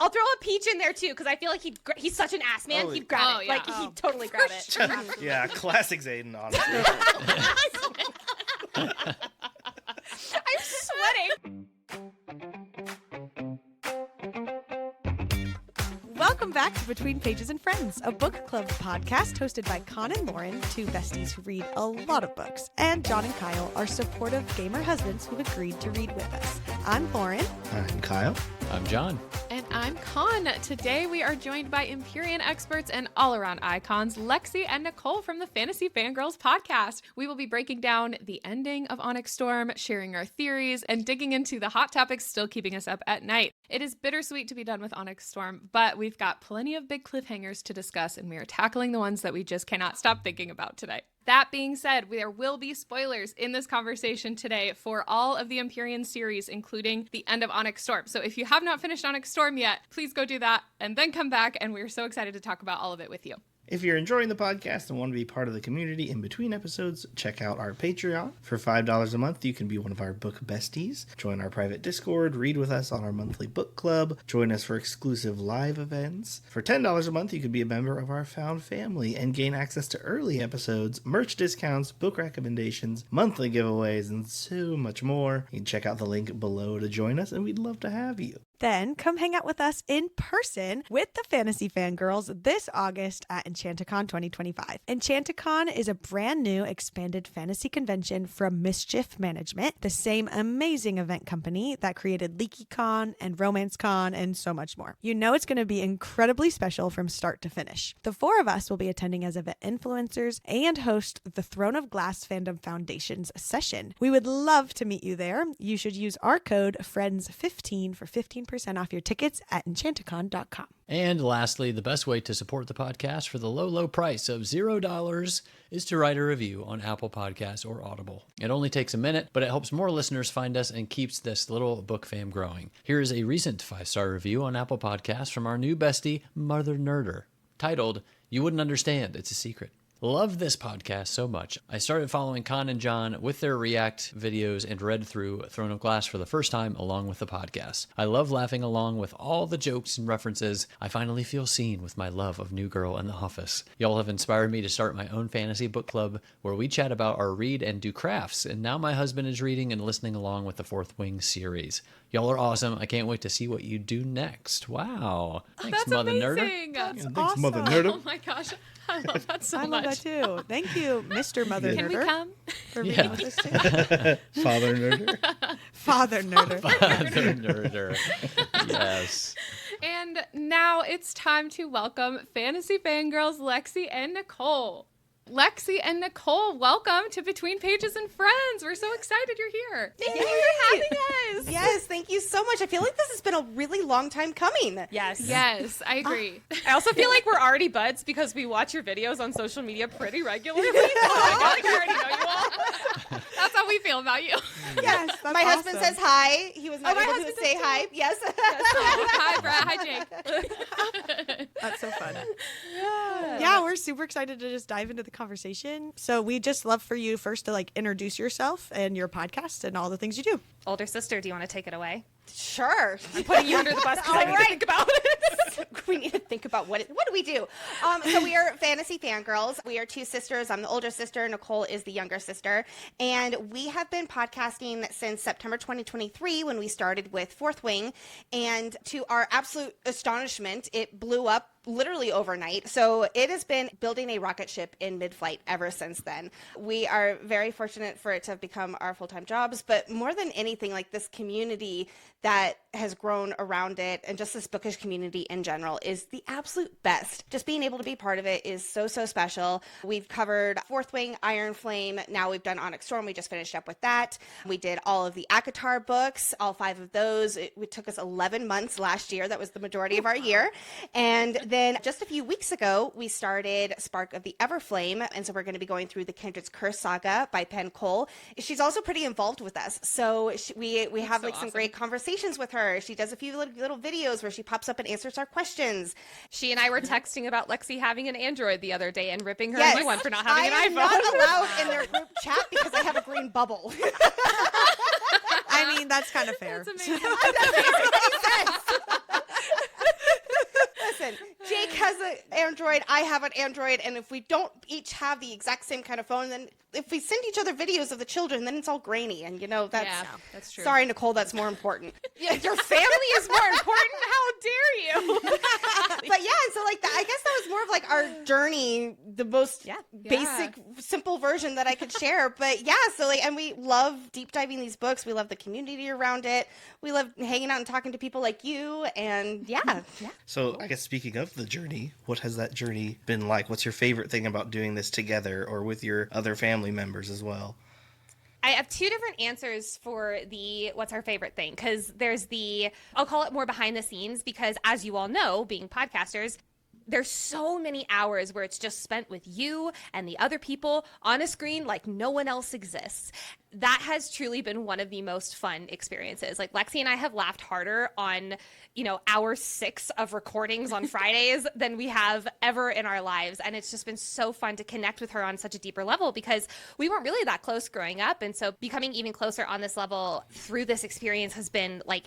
I'll throw a Peach in there too, because I feel like he's such an ass man. He'd grab it. Yeah. Like he'd totally grab it. Sure. Yeah, classic Zayden, honestly. I'm sweating. Welcome back to Between Pages and Friends, a book club podcast hosted by Con and Lauren, two besties who read a lot of books, and Jon and Kyle, our supportive gamer husbands who've agreed to read with us. I'm Lauren. I'm Kyle. I'm Jon. And I'm Con. Today we are joined by Empyrean experts and all-around icons, Lexi and Nicole from the Fantasy Fangirls Podcast. We will be breaking down the ending of Onyx Storm, sharing our theories, and digging into the hot topics still keeping us up at night. It is bittersweet to be done with Onyx Storm, but we've got plenty of big cliffhangers to discuss, and we are tackling the ones that we just cannot stop thinking about today. That being said, there will be spoilers in this conversation today for all of the Empyrean series, including the end of Onyx Storm. So if you have not finished Onyx Storm yet, please go do that and then come back, and we're so excited to talk about all of it with you. If you're enjoying the podcast and want to be part of the community in between episodes, check out our Patreon. For $5 a month, you can be one of our book besties, join our private Discord, read with us on our monthly book club, join us for exclusive live events. For $10 a month, you can be a member of our Found Family and gain access to early episodes, merch discounts, book recommendations, monthly giveaways, and so much more. You can check out the link below to join us, and we'd love to have you. Then come hang out with us in person with the Fantasy Fangirls this August at EnchantiCon 2025. EnchantiCon is a brand new expanded fantasy convention from Mischief Management, the same amazing event company that created LeakyCon and RomanceCon and so much more. You know it's going to be incredibly special from start to finish. The four of us will be attending as event influencers and host the Throne of Glass Fandom Foundation's session. We would love to meet you there. You should use our code FRIENDS15 for 15% off your tickets at EnchantiCon.com. And lastly, the best way to support the podcast for the low price of $0 is to write a review on Apple Podcasts or Audible. It only takes a minute, but it helps more listeners find us and keeps this little book fam growing. Here is a recent 5-star review on Apple Podcasts from our new bestie, Mother Nerder, titled, "You Wouldn't Understand, It's a Secret." Love this podcast so much. I started following Con and Jon with their React videos and read through Throne of Glass for the first time along with the podcast. I love laughing along with all the jokes and references. I finally feel seen with my love of New Girl and The Office. Y'all have inspired me to start my own fantasy book club where we chat about our read and do crafts, and now my husband is reading and listening along with the Fourth Wing series. Y'all are awesome. I can't wait to see what you do next. Wow. Thanks, That's Mother amazing. Nerder. That's Thanks, awesome. Mother Nerder. Oh my gosh. I love that so I much. love that too. Thank you, Mr. Mother Can we Nerder, come? for Yeah. reading with us too. Father Nerder. Father Nerder. Mother Nerder. Yes. And now it's time to welcome Fantasy Fangirls Lexi and Nicole. Lexi and Nicole, welcome to Between Pages and Friends. We're so excited you're here. Thank you for having us. Yes, thank you so much. I feel like this has been a really long time coming. Yes, I agree. I also feel like we're already buds because we watch your videos on social media pretty regularly. So I already know you all. That's how we feel about you. Yes, that's My husband awesome. says hi. He was not my able to husband say does hi. Yes. Hi, Brad. Hi, Jake. That's so fun. Yeah, we're super excited to just dive into the conversation. So we just love for you first to introduce yourself and your podcast and all the things you do. Older sister, do you want to take it away? Sure. I'm putting you under the bus because I need to think about it. We need to think about what do we do? So we are Fantasy Fangirls. We are two sisters. I'm the older sister. Nicole is the younger sister. And we have been podcasting since September 2023 when we started with Fourth Wing. And to our absolute astonishment, it blew up literally overnight. So it has been building a rocket ship in mid-flight ever since then. We are very fortunate for it to have become our full-time jobs, but more than anything, this community that has grown around it and just this bookish community in general is the absolute best. Just being able to be part of it is so special. We've covered Fourth Wing, Iron Flame. Now we've done Onyx Storm. We just finished up with that. We did all of the ACOTAR books, all 5 of those. It took us 11 months last year. That was the majority of our year. And then just a few weeks ago, we started Spark of the Everflame. And so we're going to be going through the Kindred's Curse saga by Penn Cole. She's also pretty involved with us. So we have some awesome. great conversations with her. She does a few little videos where she pops up and answers our questions. She and I were texting about Lexi having an Android the other day and ripping her Yes. a new one for not having I an am iPhone. not allowed in their group chat because I have a green bubble. I mean, that's kind of fair. That's amazing. has an Android, I have an Android, and if we don't each have the exact same kind of phone, then if we send each other videos of the children, then it's all grainy, and that's true. Sorry, Nicole, that's more important. Yeah, your family is more important. How dare you? But yeah, so like that, I guess that was more of like our journey, the most basic, simple version that I could share. But yeah, so like, and we love deep diving these books. We love the community around it. We love hanging out and talking to people like you. And yeah. So I guess speaking of the journey, what has that journey been like? What's your favorite thing about doing this together or with your other family members as well? I have two different answers for what's our favorite thing, because there's I'll call it more behind the scenes, because as you all know, being podcasters, there's so many hours where it's just spent with you and the other people on a screen like no one else exists. That has truly been one of the most fun experiences. Like Lexi and I have laughed harder on, hour 6 of recordings on Fridays than we have ever in our lives. And it's just been so fun to connect with her on such a deeper level, because we weren't really that close growing up. And so becoming even closer on this level through this experience has been like,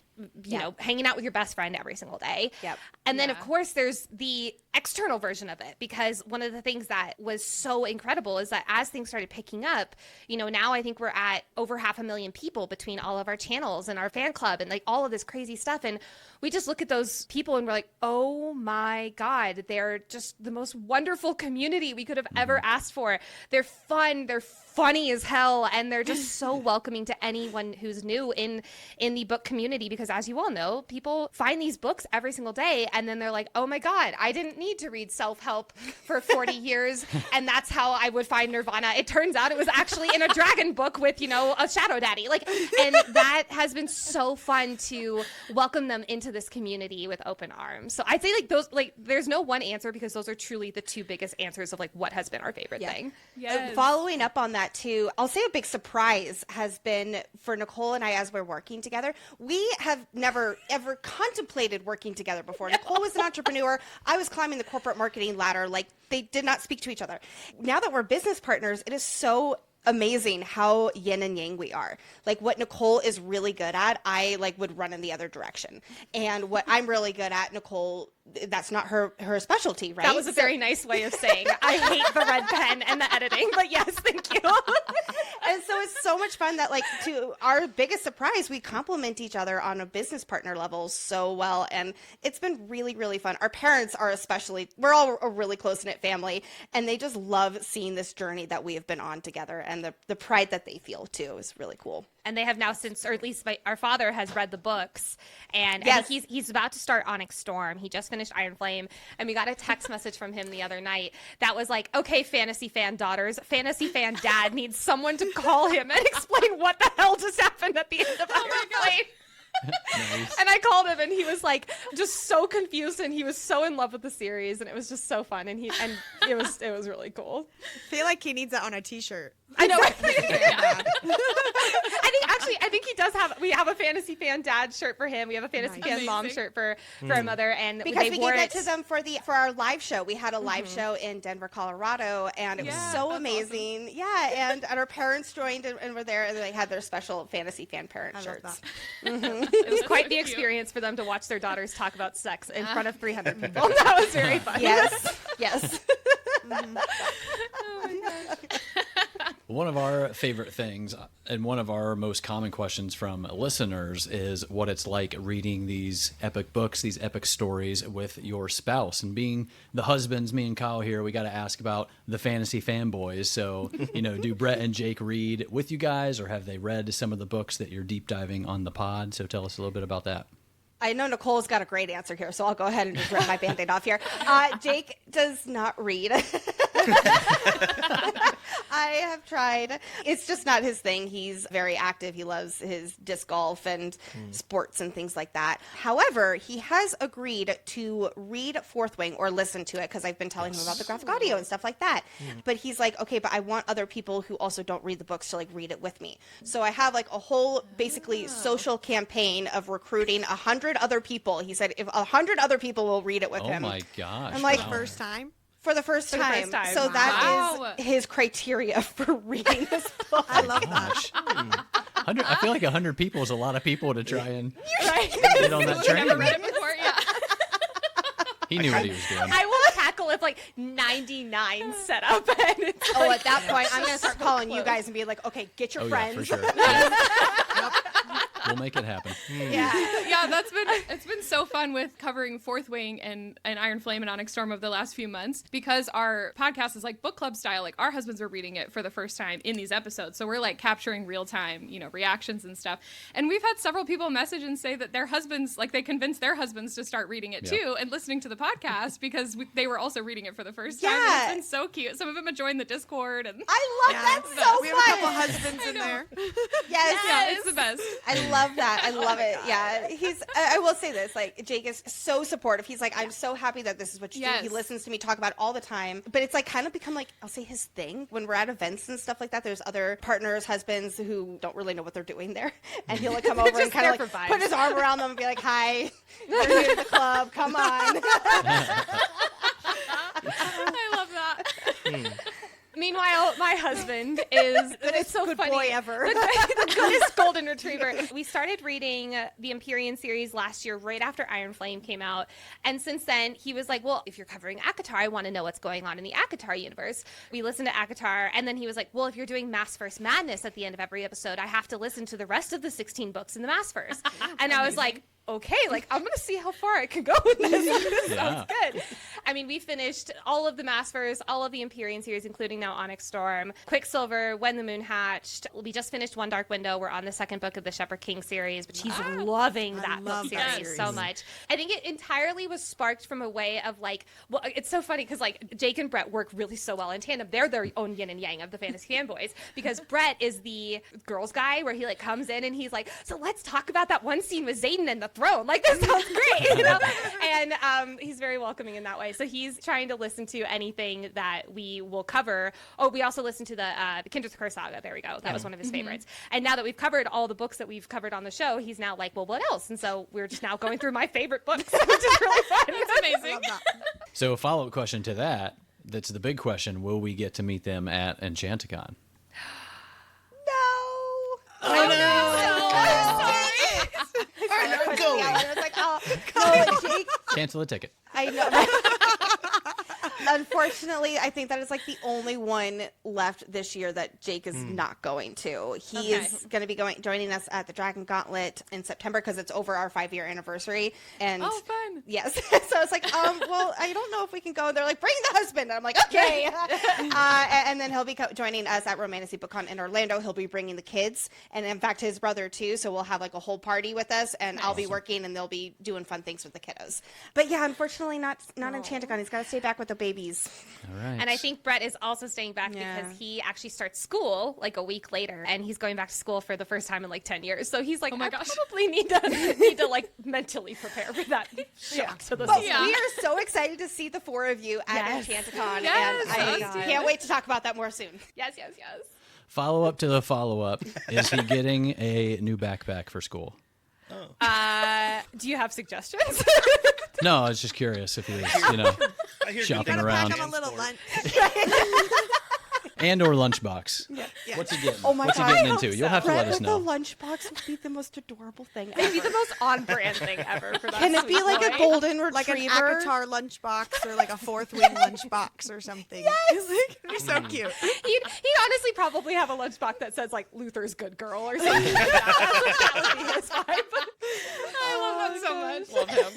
hanging out with your best friend every single day. Yep. And then of course there's the external version of it, because one of the things that was so incredible is that as things started picking up, now I think we're at over 500,000 people between all of our channels and our fan club and like all of this crazy stuff. And we just look at those people and we're like, oh my God, they're just the most wonderful community we could have ever asked for. They're fun, they're funny as hell, and they're just so welcoming to anyone who's new in the book community, because as you all know, people find these books every single day and then they're like, oh my God, I didn't need to read self-help for 40 years and that's how I would find Nirvana. It turns out it was actually in a dragon book with, a shadow daddy. And that has been so fun to welcome them into this community with open arms. So I'd say there's no one answer, because those are truly the two biggest answers of like what has been our favorite thing. Yes. Following up on that too, I'll say a big surprise has been for Nicole and I as we're working together. We have never ever contemplated working together before. No. Nicole was an entrepreneur. I was climbing the corporate marketing ladder. Like, they did not speak to each other. Now that we're business partners, it is so amazing how yin and yang we are. Like, what Nicole is really good at, I would run in the other direction. And what I'm really good at, Nicole, that's not her specialty, right? That was a very nice way of saying I hate the red pen and the editing, but yes, thank you. And so it's so much fun that, to our biggest surprise, we complement each other on a business partner level so well. And it's been really, really fun. Our parents are we're all a really close-knit family, and they just love seeing this journey that we have been on together, and the pride that they feel too is really cool. And they have now since, or at least our father has read the books, and yes. I think he's about to start Onyx Storm. He just finished Iron Flame, and we got a text message from him the other night that was like, okay, fantasy fan daughters, fantasy fan dad needs someone to call him and explain what the hell just happened at the end of Iron Flame. Nice. And I called him, and he was like just so confused, and he was so in love with the series, and it was just so fun, and it was really cool. I feel like he needs that on a t-shirt. I know. I think he does have. We have a fantasy fan dad shirt for him. We have a fantasy fan mom shirt for our mother, and because they we wore gave it that to them for our live show. We had a live show in Denver, Colorado, and it was so amazing. Awesome. Yeah, and our parents joined and were there, and they had their special fantasy fan parent shirts. It was quite the experience for them to watch their daughters talk about sex in front of 300 people. That was very fun. Yes. Oh my gosh. One of our favorite things and one of our most common questions from listeners is what it's like reading these epic books, these epic stories with your spouse. And being the husbands, me and Kyle here, we got to ask about the fantasy fanboys. So, do Brett and Jake read with you guys, or have they read some of the books that you're deep diving on the pod? So tell us a little bit about that. I know Nicole's got a great answer here, so I'll go ahead and just rip my Band-Aid off here. Jake does not read. I have tried. It's just not his thing. He's very active. He loves his disc golf and sports and things like that. However, he has agreed to read Fourth Wing or listen to it, because I've been telling him about the graphic audio and stuff like that. But he's like, okay, but I want other people who also don't read the books to read it with me. So I have a whole basically social campaign of recruiting 100 other people. He said if 100 other people will read it with him. Oh my gosh. I'm like, wow. First time? For the first time. So that is his criteria for reading this book. I love that. 100, I feel like 100 people is a lot of people to try and Right. get on that train. Never read it before, yeah. He knew what he was doing. I will like 99 set up. And it's At that point, I'm going to start calling you guys and be like, okay, get your friends. Yeah, for sure. We'll make it happen. Yeah, it's been so fun with covering Fourth Wing and Iron Flame and Onyx Storm over the last few months, because our podcast is like book club style. Like, our husbands were reading it for the first time in these episodes, so we're like capturing real time, reactions and stuff. And we've had several people message and say that their husbands, like, they convinced their husbands to start reading it too and listening to the podcast because they were also reading it for the first time. Yeah. And it's been so cute. Some of them have joined the Discord, and I love that so We much. have a couple husbands in there. Yes. yeah, it's the best. I love that. I love it. Yeah. I will say this, like, Jake is so supportive. He's like, I'm so happy that this is what you do. He listens to me talk about it all the time. But it's like kind of become like, I'll say, his thing. When we're at events and stuff like that, there's other partners, husbands who don't really know what they're doing there. And he'll like come over and kind of like put his arm around them and be like, hi, we're new to the club. Come on. I love that. Meanwhile, my husband is it's so good funny. boy ever. The goodest golden retriever. We started reading the Empyrean series last year, right after Iron Flame came out, and since then he was like, "Well, if you're covering ACOTAR, I want to know what's going on in the ACOTAR universe." We listened to ACOTAR, and then he was like, "Well, if you're doing Massverse Madness at the end of every episode, I have to listen to the rest of the 16 books in the Massverse." And I was like, okay, like, I'm gonna see how far I can go with this. This sounds good. I mean, we finished all of the Massverse, all of the Empyrean series, including now Onyx Storm, Quicksilver, When the Moon Hatched. We just finished One Dark Window. We're on the second book of the Shepherd King series, which he's loving that book series so much. I think it entirely was sparked from a way of like, well, it's so funny because like Jake and Brett work really so well in tandem. They're their own yin and yang of the Fantasy Fanboys, because Brett is the girls guy where he like comes in and he's like, so let's talk about that one scene with Xaden and the throne. Like, this sounds great, And he's very welcoming in that way. So he's trying to listen to anything that we will cover. Oh, we also listened to the Kindred's Curse saga. There we go. That was one of his favorites. And now that we've covered all the books that we've covered on the show, he's now like, well, what else? And so we're just now going through my favorite books, which is really fun. It's amazing. So a follow-up question to that's the big question. Will we get to meet them at EnchantiCon? Oh, no. I'm not going. I was like, oh, Jake. Cancel the ticket. I know. Right? Unfortunately, I think that is like the only one left this year that Jake is not going to. He is going to be joining us at the Dragon Gauntlet in September because it's over our 5-year anniversary. And fun. Yes. So I was like, well, I don't know if we can go. They're like, bring the husband. And I'm like, okay. And then he'll be joining us at Romantasy BookCon in Orlando. He'll be bringing the kids, and in fact, his brother too. So we'll have like a whole party with us, and I'll be working, and they'll be doing fun things with the kiddos. But yeah, unfortunately, not EnchantiCon. He's got to stay back with the babies. All right. And I think Brett is also staying back because he actually starts school like a week later, and he's going back to school for the first time in like 10 years. So he's like, I probably need to like mentally prepare for that shock to the system. We are so excited to see the four of you at EnchantiCon, and I can't wait to talk about that more soon. Yes. Follow up to the follow up. Is he getting a new backpack for school? Do you have suggestions? No, I was just curious if he was, shopping around. Pack him a little lunch. And or lunchbox. Yeah. What's he getting? Oh my What's God. he getting into? You'll have to let us know. The lunchbox would be the most adorable thing ever. It'd be the most on-brand thing ever for that. Can it be sweet like boy. a golden Like an retriever? ACOTAR lunchbox or like a Fourth Wing lunchbox or something. Yes. It'd be so cute. He'd honestly probably have a lunchbox that says like Luther's good girl or something like that. That would be his vibe. I love that so much. Love him.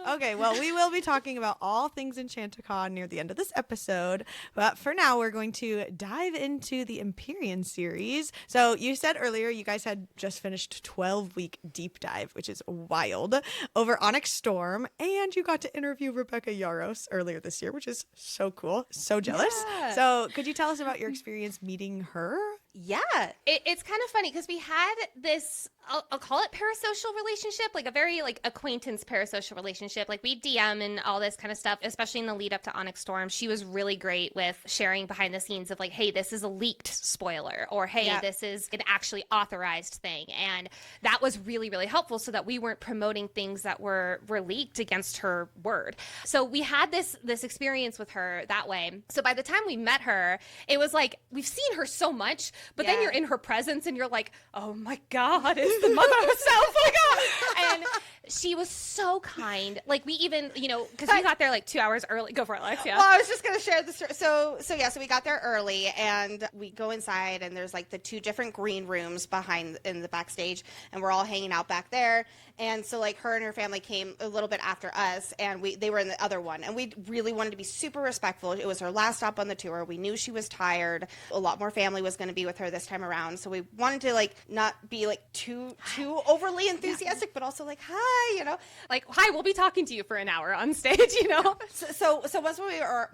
Okay, well, we will be talking about all things EnchantiCon near the end of this episode. But for now, we're going to dive into the Empyrean series. So you said earlier you guys had just finished 12-week deep dive, which is wild, over Onyx Storm. And you got to interview Rebecca Yarros earlier this year, which is so cool. So jealous. Yeah. So could you tell us about your experience meeting her? Yeah, it's kind of funny because we had this, I'll call it parasocial relationship, like a very like acquaintance parasocial relationship. Like we DM and all this kind of stuff, especially in the lead up to Onyx Storm. She was really great with sharing behind the scenes of like, hey, this is a leaked spoiler, or hey, this is an actually authorized thing. And that was really, really helpful so that we weren't promoting things that were leaked against her word. So we had this experience with her that way. So by the time we met her, it was like, we've seen her so much, but then you're in her presence and you're like, oh my God, it's the mother herself. Oh my God. And She was so kind. Like, we even, because we got there like 2 hours early. Go for it, Lex. Yeah. Well, I was just going to share the story. So we got there early, and we go inside, and there's like the 2 different green rooms behind in the backstage, and we're all hanging out back there. And so like her and her family came a little bit after us, and they were in the other one, and we really wanted to be super respectful. It was her last stop on the tour. We knew she was tired. A lot more family was going to be with her this time around, so we wanted to like not be like too overly enthusiastic, but also like hi, Like, hi, we'll be talking to you for an hour on stage, So once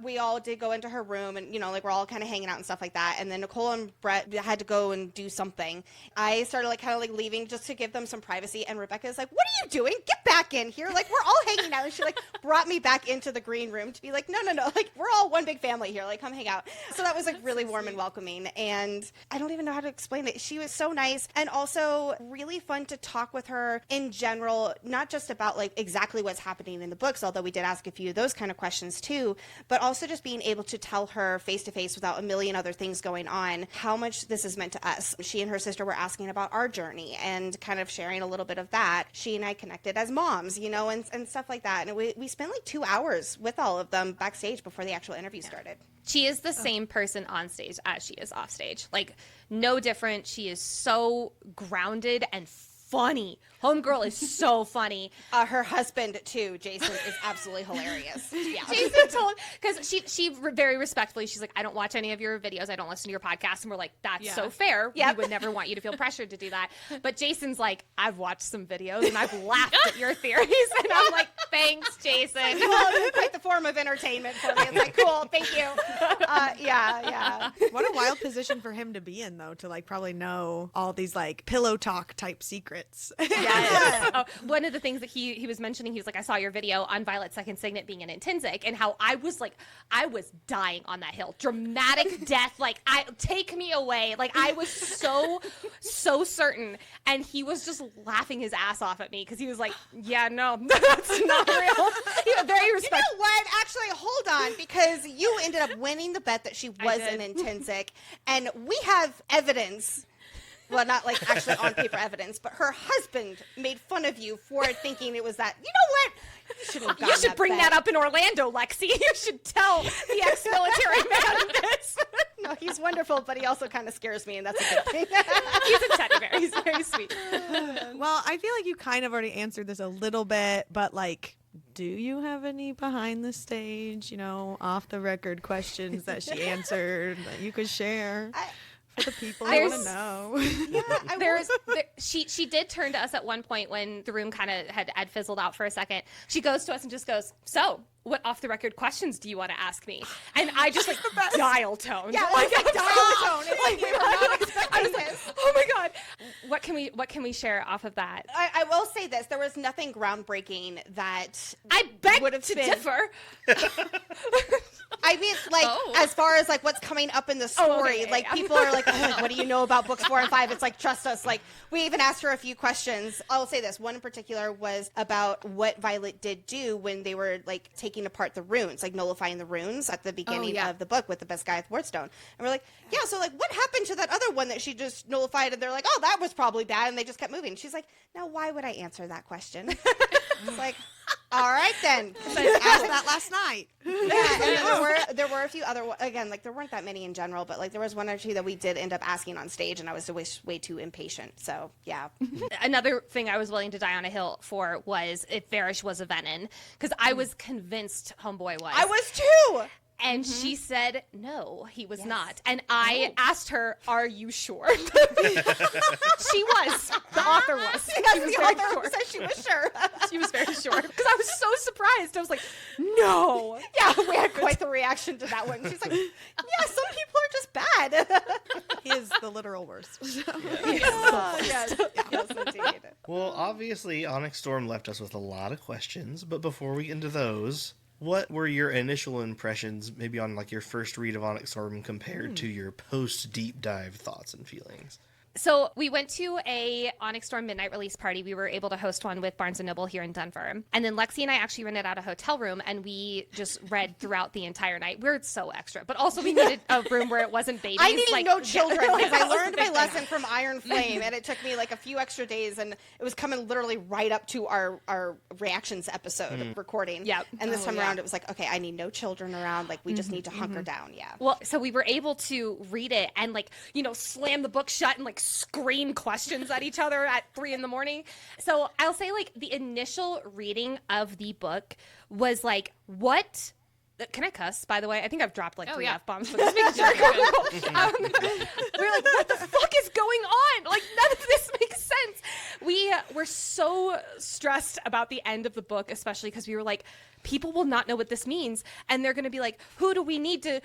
we all did go into her room, and like we're all kind of hanging out and stuff like that, and then Nicole and Brett had to go and do something. I started like kind of like leaving just to give them some privacy, and Rebecca's like, what are you doing? Get back in here. Like, we're all hanging out. And she like brought me back into the green room to be like, no. Like, we're all one big family here. Like, come hang out. So that was like really warm and welcoming. And I don't even know how to explain it. She was so nice, and also really fun to talk with her in general, not just about like exactly what's happening in the books, although we did ask a few of those kind of questions too, but also just being able to tell her face to face without a million other things going on how much this has meant to us. She and her sister were asking about our journey and kind of sharing a little bit of that. She and I connected as moms, and stuff like that. And we spent like 2 hours with all of them backstage before the actual interview started. She is the same person on stage as she is off stage. Like, no different. She is so grounded and funny. Homegirl is so funny. Her husband too, Jason, is absolutely hilarious. Yeah. Jason told, because she very respectfully, she's like, I don't watch any of your videos, I don't listen to your podcast, and we're like, that's so fair. Yep. We would never want you to feel pressured to do that. But Jason's like, I've watched some videos and I've laughed at your theories, and I'm like, thanks, Jason. Well, it's quite the form of entertainment for me. It's like, cool, thank you. Yeah. What a wild position for him to be in, though, to like probably know all these like pillow talk type secrets. Yes. Oh, one of the things that he was mentioning, he was like, I saw your video on Violet's second signet being an intrinsic, and how I was dying on that hill. Dramatic death, like, take me away. Like, I was so certain. And he was just laughing his ass off at me because he was like, yeah, no, that's not real. He was very respectful. You know what? Actually, hold on, because you ended up winning the bet that she was an intrinsic, and we have evidence. Well, not like actually on paper evidence, but her husband made fun of you for thinking it was that. You know what? You should bring that up in Orlando, Lexi. You should tell the ex-military man this. No, he's wonderful, but he also kind of scares me, and that's a good thing. He's a teddy bear. He's very sweet. Well, I feel like you kind of already answered this a little bit, but like, do you have any behind the stage, off the record questions that she answered that you could share? For the people who want to know. Yeah, she did turn to us at one point when the room kind of had fizzled out for a second. She goes to us and just goes, so, what off-the-record questions do you want to ask me? And I just, like, dial tone. Yeah, like dial tone. It's like, we were not expecting this. Oh, my God. What can we share off of that? I will say this. There was nothing groundbreaking that I beg would have to been... differ. I mean, like, as far as, like, what's coming up in the story, okay, like, yeah. people are like, what do you know about books 4 and 5? It's like, trust us. Like, we even asked her a few questions. I'll say this. One in particular was about what Violet did do when they were, like, taking apart the runes, like, nullifying the runes at the beginning of the book with the Beskayeth Wardstone. And we're like, yeah, so, like, what happened to that other one that she just nullified? And they're like, oh, that was probably bad. And they just kept moving. She's like, now, why would I answer that question? It's like, all right, then. So I asked that last night. Yeah, and there were a few other, again, like, there weren't that many in general, but, like, there was one or two that we did end up asking on stage, and I was way too impatient. So, yeah. Another thing I was willing to die on a hill for was if Varish was a Venin, because I was convinced Homeboy was. I was too! And she said, no, he was not. And I asked her, are you sure? She was. The author was. Yes, She was the very author sure. said she was sure. She was very sure. Because I was so surprised. I was like, no. Yeah, we had quite the reaction to that one. She's like, yeah, some people are just bad. He is the literal worst. Yes, indeed. Well, obviously, Onyx Storm left us with a lot of questions, but before we get into those, what were your initial impressions, maybe on like your first read of Onyx Storm compared to your post-deep dive thoughts and feelings? So we went to a Onyx Storm midnight release party. We were able to host one with Barnes & Noble here in Denver. And then Lexi and I actually rented out a hotel room, and we just read throughout the entire night. We're so extra. But also we needed a room where it wasn't babies. I needed no children because I learned my thing. lesson from Iron Flame, and it took me like a few extra days, and it was coming literally right up to our reactions episode recording. Yep. And this time around, it was like, okay, I need no children around. Like, we just need to hunker down. Yeah. Well, so we were able to read it and, like, you know, slam the book shut and, like, scream questions at each other at 3 a.m. So I'll say, like, the initial reading of the book was like, what? Can I cuss, by the way? I think I've dropped like 3 F-bombs, but just making sure. We're like, what the fuck is going on? Like, none of this makes sense. We were so stressed about the end of the book, especially because we were like, people will not know what this means, and they're going to be like, who do we need to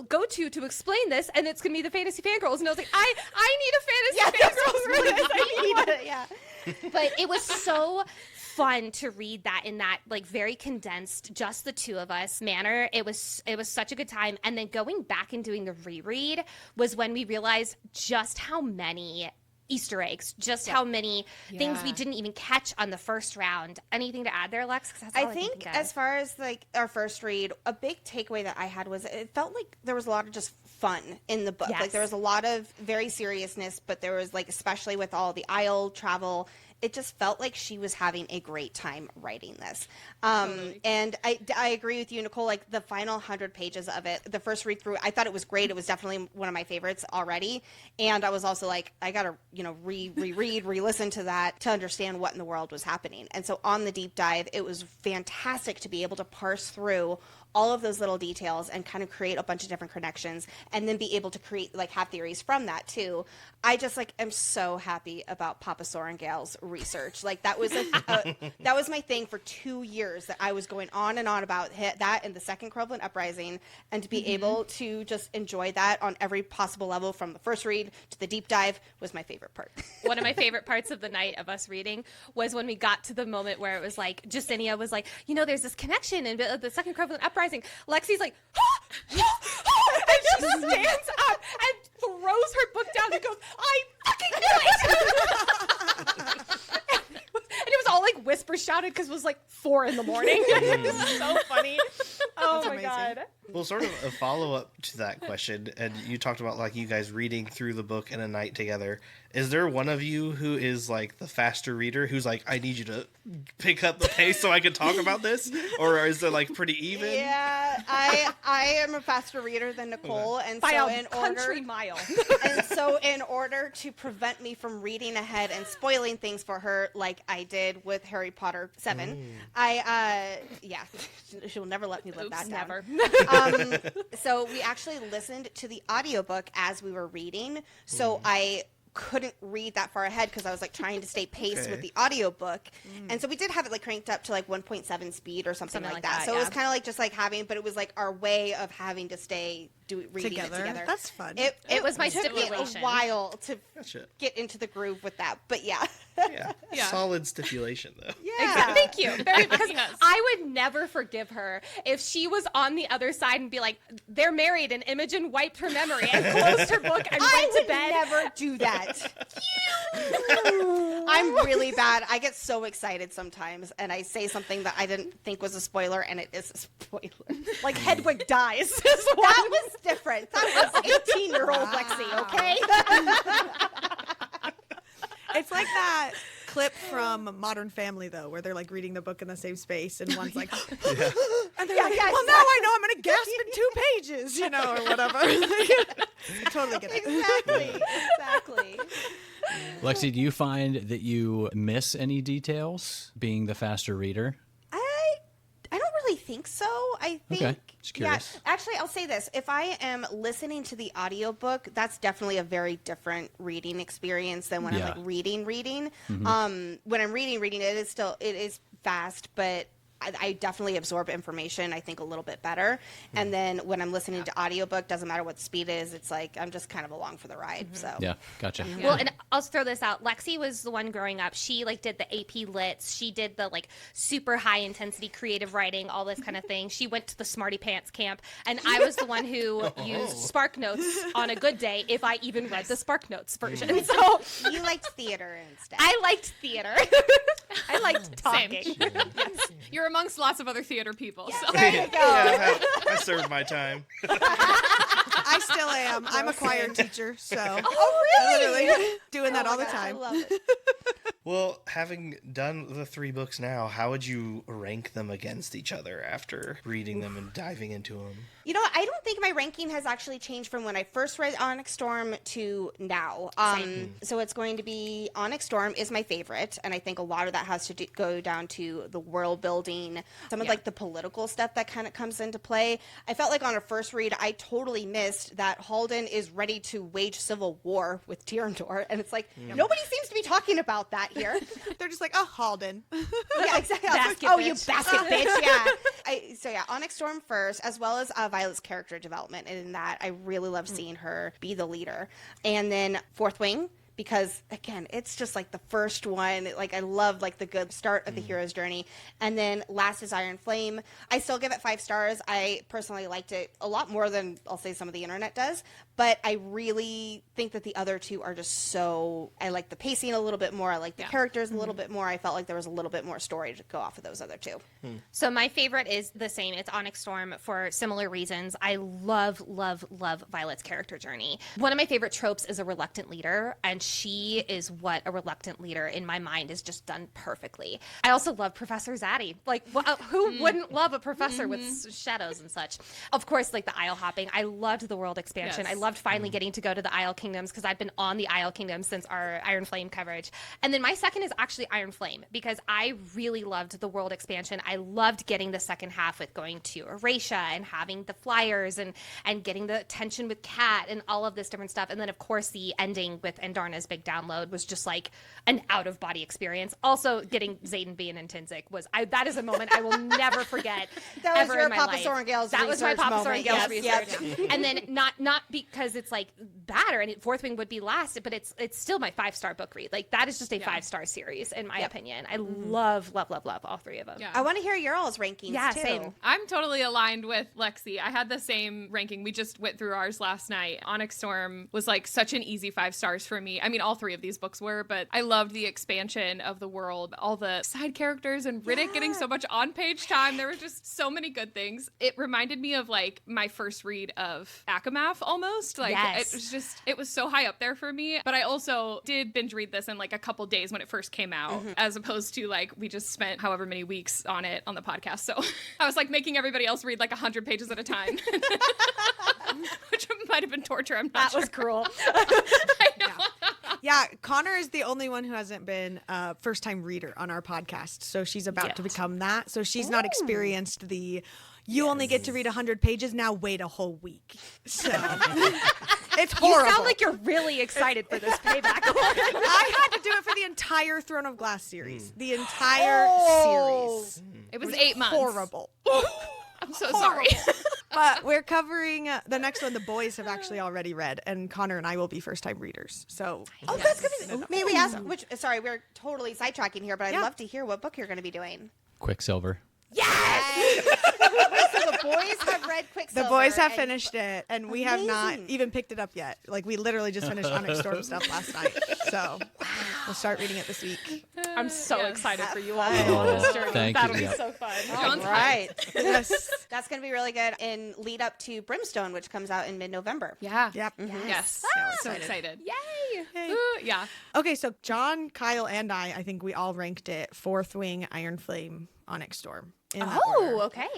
go to explain this? And it's going to be the Fantasy Fangirls. And I was like, I need a Fantasy Fangirls for this. I need it. Yeah. But it was so fun to read that in that, like, very condensed, just the two of us manner. It was such a good time. And then going back and doing the reread was when we realized just how many Easter eggs, just how many things we didn't even catch on the first round. Anything to add there, Lex? 'Cause that's all I think as far as like our first read, a big takeaway that I had was it felt like there was a lot of just fun in the book. Yes. Like there was a lot of very seriousness, but there was like, especially with all the Isle travel, it just felt like she was having a great time writing this. And I agree with you, Nicole, like the final 100 pages of it, the first read through, I thought it was great. It was definitely one of my favorites already. And I was also like, I got to, reread, re-listen to that to understand what in the world was happening. And so on the deep dive, it was fantastic to be able to parse through all of those little details and kind of create a bunch of different connections and then be able to create, like, have theories from that too. I just, like, am so happy about Papa Sorrengail's research. Like, that was that was my thing for 2 years, that I was going on and on about that and the Second Crowland Uprising, and to be able to just enjoy that on every possible level from the first read to the deep dive was my favorite part. One of my favorite parts of the night of us reading was when we got to the moment where it was like, Justinia was like, there's this connection in the Second Crowland Uprising. Lexi's like, and she stands up and throws her book down and goes, I fucking knew it! And it was all like whisper shouted because it was like 4 a.m. It was so funny. Oh my God. Well, sort of a follow-up to that question, and you talked about like you guys reading through the book in a night together. Is there one of you who is like the faster reader, who's like, I need you to pick up the pace so I can talk about this? Or is it like pretty even? Yeah, I am a faster reader than Nicole, and by so a country mile. And so in order to prevent me from reading ahead and spoiling things for her like I did with Harry Potter 7, she'll never let me live that down. Never. So we actually listened to the audiobook as we were reading, so I couldn't read that far ahead because I was like trying to stay paced with the audiobook. And so we did have it like cranked up to like 1.7 speed or something like that. So it was kind of like just like having, but it was like our way of having to stay reading it together. That's fun. It was my took stipulation. me a while to get into the groove with that, but yeah. Solid stipulation though. Exactly. Thank you. Because I would never forgive her if she was on the other side and be like, they're married, and Imogen wiped her memory and closed her book and went to bed. I would never do that. I'm really bad. I get so excited sometimes, and I say something that I didn't think was a spoiler, and it is a spoiler. Like Hedwig dies. That was different. That was 18-year-old Lexi, okay? It's like that clip from Modern Family, though, where they're like reading the book in the same space, and one's like, and they're like, well, now I know I'm going to gasp in 2 pages, or whatever. I totally get it. Exactly. Lexi, do you find that you miss any details being the faster reader? I don't really think so. I think, okay. Just curious. Actually, I'll say this. If I am listening to the audiobook, that's definitely a very different reading experience than when I'm like reading. When I'm reading, it is fast, but I definitely absorb information, I think, a little bit better. And then when I'm listening to audiobook, doesn't matter what the speed is, it's like I'm just kind of along for the ride. So Yeah, gotcha. Well, and I'll throw this out. Lexi was the one growing up. She like did the AP Lits. She did the like super high intensity creative writing, all this kind of thing. She went to the Smarty Pants camp, and I was the one who used Spark Notes on a good day if I even read the Spark Notes version. So you liked theater instead. I liked theater. I liked talking. You're amongst lots of other theater people. So. There you go. Yeah, I served my time. I still am. I'm a choir teacher, so Oh, I'm really? literally doing that Oh all my the God, time. I love it. Well, having done the 3 books now, how would you rank them against each other after reading them and diving into them? You know, I don't think my ranking has actually changed from when I first read Onyx Storm to now. So it's going to be Onyx Storm is my favorite, and I think a lot of that has to go down to the world building, some of like the political stuff that kind of comes into play. I felt like on a first read, I totally missed that Halden is ready to wage civil war with Tyrandor, and it's like nobody seems to be talking about that here. They're just like, oh, Halden. Yeah, exactly. Basket Oh, bitch. you basket bitch. Yeah. So Onyx Storm first, as well as Violet's character development. And in that, I really love seeing her be the leader. And then Fourth Wing, because again, it's just like the first one. Like I love like the good start of the hero's journey. And then last is Iron Flame. I still give it 5 stars. I personally liked it a lot more than I'll say some of the internet does. But I really think that the other 2 are just so, I like the pacing a little bit more. I like the characters a little bit more. I felt like there was a little bit more story to go off of those other 2. So my favorite is the same. It's Onyx Storm for similar reasons. I love, love, love Violet's character journey. One of my favorite tropes is a reluctant leader, and she is what a reluctant leader in my mind is just done perfectly. I also love Professor Zaddy. Like, who wouldn't love a professor with shadows and such? Of course, like the Isle hopping. I loved the world expansion. Yes. I loved finally getting to go to the Isle Kingdoms because I've been on the Isle Kingdoms since our Iron Flame coverage. And then my second is actually Iron Flame because I really loved the world expansion. I loved getting the second half with going to Eratia and having the flyers and getting the tension with Kat and all of this different stuff. And then, of course, the ending with Andarna's big download was just like an out-of-body experience. Also, getting Xaden being in Tinzik that is a moment I will never forget. That was ever your in my Papa life. Sorrengail's That was my research Papa moment. Sorrengail's Yes, research. yep. And then not because it's like bad or any Fourth Wing would be last, but it's still my 5-star book read. Like that is just a 5-star series in my opinion. I love all 3 of them. Yeah. I want to hear your all's rankings Yeah, too. same. I'm totally aligned with Lexi. I had the same ranking. We just went through ours last night. Onyx Storm was like such an easy 5 stars for me. I mean, all 3 of these books were, but I loved the expansion of the world, all the side characters and Riddick getting so much on-page time. There were just so many good things. It reminded me of like my first read of Akamath almost. Like it was so high up there for me. But I also did binge read this in like a couple days when it first came out, as opposed to like we just spent however many weeks on it on the podcast. So I was like making everybody else read like 100 pages at a time, which might have been torture. I'm not sure. That was cruel. I know. Yeah, Connor is the only one who hasn't been a first-time reader on our podcast, so she's about to become that. So she's not experienced the, you only get to read 100 pages, now wait a whole week. So it's horrible. You sound like you're really excited for this payback. I had to do it for the entire Throne of Glass series. The entire series. It was 8 months. Horrible. I'm so sorry. But we're covering the next one the boys have actually already read, and Connor and I will be first-time readers. So Oh, that's gonna be. May we ask which? Sorry, we're totally sidetracking here, but I'd love to hear what book you're going to be doing. Quicksilver. Yes. So the boys have read Quicksilver. the boys have and- finished it, and we have not Amazing. even picked it up yet. Like, we literally just finished Onyx Storm stuff last night. So we'll start reading it this week. I'm so Yes. excited for you all to go on this journey. Thank That'll you. be Yeah. so fun. John's Right. Yes. That's going to be really good in lead up to Brimstone, which comes out in mid-November. Yeah. Yep. Yes. So excited. Yay! Ooh, yeah. Okay, so Jon, Kyle, and I think we all ranked it Fourth Wing, Iron Flame, Onyx Storm. In that order. Oh, okay.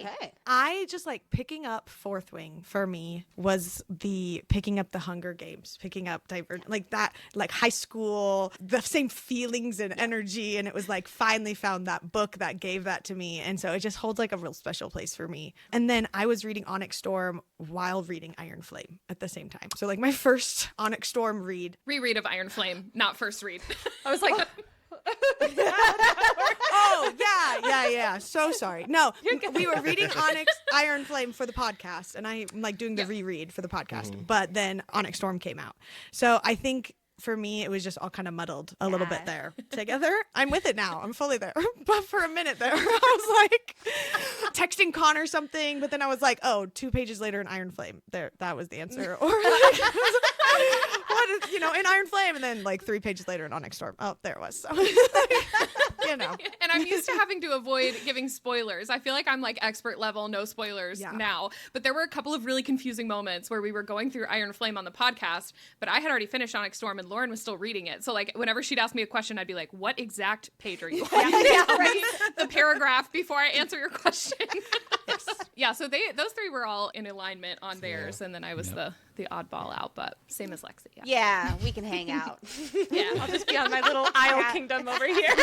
I just like picking up Fourth Wing for me was the picking up the Hunger Games, picking up like that, like high school, the same feelings and energy. And it was like finally found that book that gave that to me. And so it just holds like a real special place for me. And then I was reading Onyx Storm while reading Iron Flame at the same time. So like my first Onyx Storm read. Reread of Iron Flame, not first read. I was like, Oh, yeah. So sorry. No, we were reading Onyx Iron Flame for the podcast, and I'm like doing the reread for the podcast, but then Onyx Storm came out. So I think for me, it was just all kind of muddled a little bit there together. I'm with it now. I'm fully there. But for a minute there, I was like texting Con or something, but then I was like, oh, 2 pages later in Iron Flame. There, that was the answer. Or like, what is, in Iron Flame, and then like 3 pages later in Onyx Storm. Oh, there it was. So, And I'm used to having to avoid giving spoilers. I feel like I'm like expert level, no spoilers now. But there were a couple of really confusing moments where we were going through Iron Flame on the podcast, but I had already finished Onyx Storm and Lauren was still reading it. So like whenever she'd ask me a question, I'd be like, what exact page are you on? Right? The paragraph before I answer your question. Yeah, so those 3 were all in alignment on theirs, and then I was the oddball out, but same as Lexi. Yeah, we can hang out. Yeah, I'll just be on my little Isle Kingdom over here.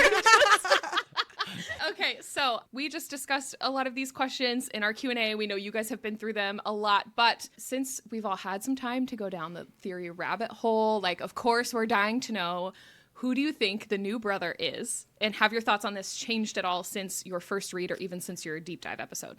Okay, so we just discussed a lot of these questions in our Q&A. We know you guys have been through them a lot, but since we've all had some time to go down the theory rabbit hole, like, of course, we're dying to know, who do you think the new brother is? And have your thoughts on this changed at all since your first read or even since your deep dive episode?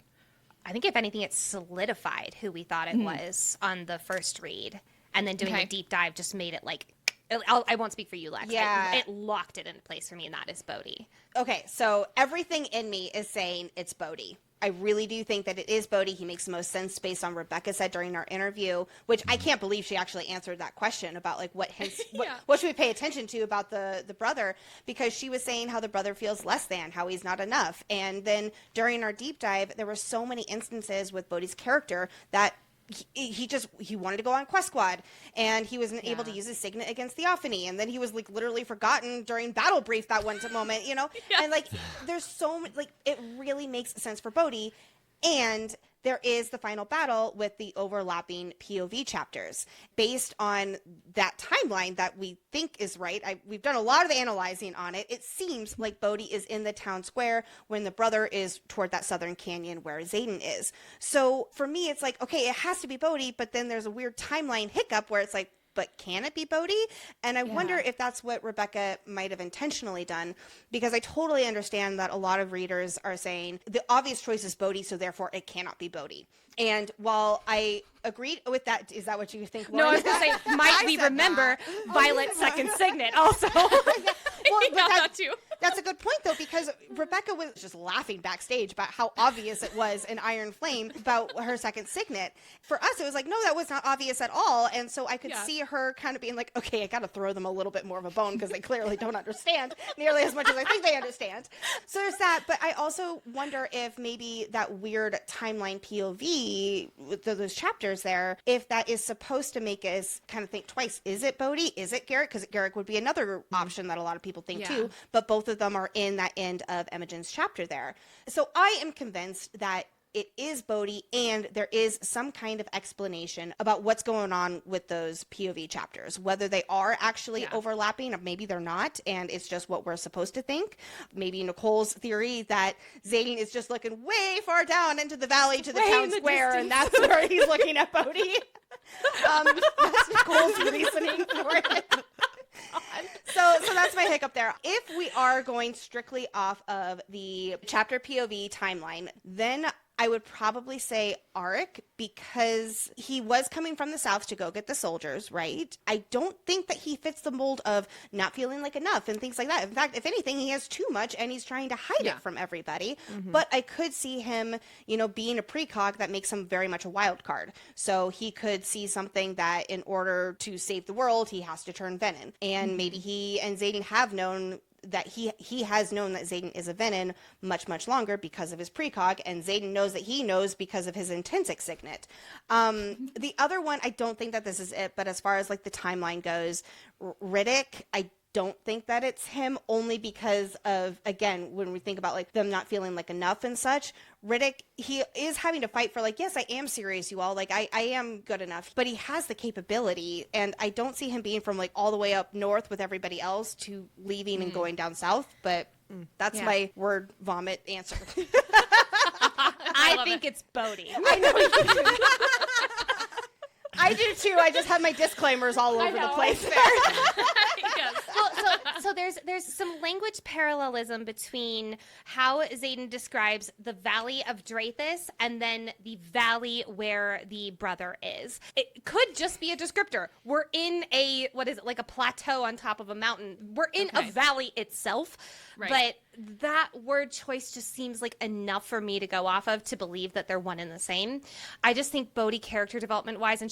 I think if anything, it solidified who we thought it was on the first read. And then doing a deep dive just made it like, I won't speak for you, Lex. Yeah. It locked it into place for me, and that is Bodhi. Okay, so everything in me is saying it's Bodhi. I really do think that it is Bodhi. He makes the most sense based on Rebecca said during our interview, which I can't believe she actually answered that question about like what should we pay attention to about the brother, because she was saying how the brother feels less than, how he's not enough. And then during our deep dive, there were so many instances with Bodhi's character that he wanted to go on Quest Squad, and he wasn't able to use his signet against Theophany, and then he was like literally forgotten during Battle Brief that one moment, and like there's so much, like it really makes sense for Bodhi. And there is the final battle with the overlapping POV chapters based on that timeline that we think is right. We've done a lot of analyzing on it. It seems like Bodhi is in the town square when the brother is toward that southern canyon where Xaden is. So for me, it's like, okay, it has to be Bodhi, but then there's a weird timeline hiccup where it's like, but can it be Bodhi? And I wonder if that's what Rebecca might have intentionally done, because I totally understand that a lot of readers are saying the obvious choice is Bodhi, so therefore it cannot be Bodhi. And while I agreed with that, is that what you think, Lauren? No, I was going to say, might we remember Violet's second signet also? Well, that too. That's a good point, though, because Rebecca was just laughing backstage about how obvious it was in Iron Flame about her second signet. For us, it was like, no, that was not obvious at all. And so I could see her kind of being like, okay, I got to throw them a little bit more of a bone because they clearly don't understand nearly as much as I think they understand. So there's that. But I also wonder if maybe that weird timeline POV with those chapters there, if that is supposed to make us kind of think twice. Is it Bodhi? Is it Garrick? Because Garrick would be another option that a lot of people think too. But both of them are in that end of Imogen's chapter there. So I am convinced that it is Bodhi, and there is some kind of explanation about what's going on with those POV chapters, whether they are actually overlapping or maybe they're not, and it's just what we're supposed to think. Maybe Nicole's theory that Xaden is just looking way far down into the valley to the town square, and that's where he's looking at Bodhi. That's Nicole's reasoning for it. So that's my hiccup there. If we are going strictly off of the chapter POV timeline, then I would probably say Arik, because he was coming from the south to go get the soldiers, right? I don't think that he fits the mold of not feeling like enough and things like that. In fact, if anything, he has too much and he's trying to hide it from everybody. Mm-hmm. But I could see him, being a precog that makes him very much a wild card. So he could see something that in order to save the world, he has to turn Venin. And maybe he and Xaden have known that he has known that Xaden is a Venin much, much longer because of his precog, and Xaden knows that he knows because of his Intensic signet. The other one, I don't think that this is it, but as far as like the timeline goes, Riddick, I don't think that it's him, only because of, again, when we think about like them not feeling like enough and such, Riddick, he is having to fight for like, yes, I am serious, you all, like I am good enough, but he has the capability, and I don't see him being from like all the way up north with everybody else to leaving and going down south, but that's my word vomit answer. I think it's Bodhi. I know you do. I do too. I just have my disclaimers all over the place there. Well, so there's some language parallelism between how Xaden describes the Valley of Drathis and then the valley where the brother is. It could just be a descriptor. We're in a, what is it, like a plateau on top of a mountain. We're in a valley itself, but that word choice just seems like enough for me to go off of to believe that they're one and the same. I just think Bodhi, character development wise, and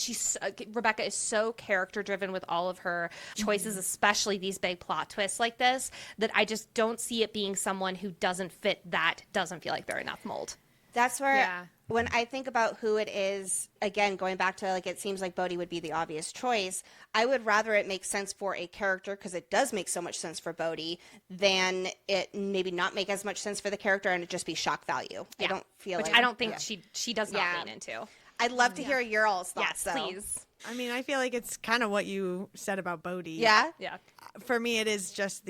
Rebecca is so character driven with all of her choices, especially these big plot twists like this, that I just don't see it being someone who doesn't fit that, doesn't feel like they're enough mold. That's where, when I think about who it is, again, going back to, like, it seems like Bodhi would be the obvious choice. I would rather it make sense for a character, because it does make so much sense for Bodhi, than it maybe not make as much sense for the character and it just be shock value. I don't feel Which like... I don't think she does not lean into. I'd love to hear your all's thoughts, Yes, though. please. I mean, I feel like it's kind of what you said about Bodhi. Yeah? Yeah. For me, it is just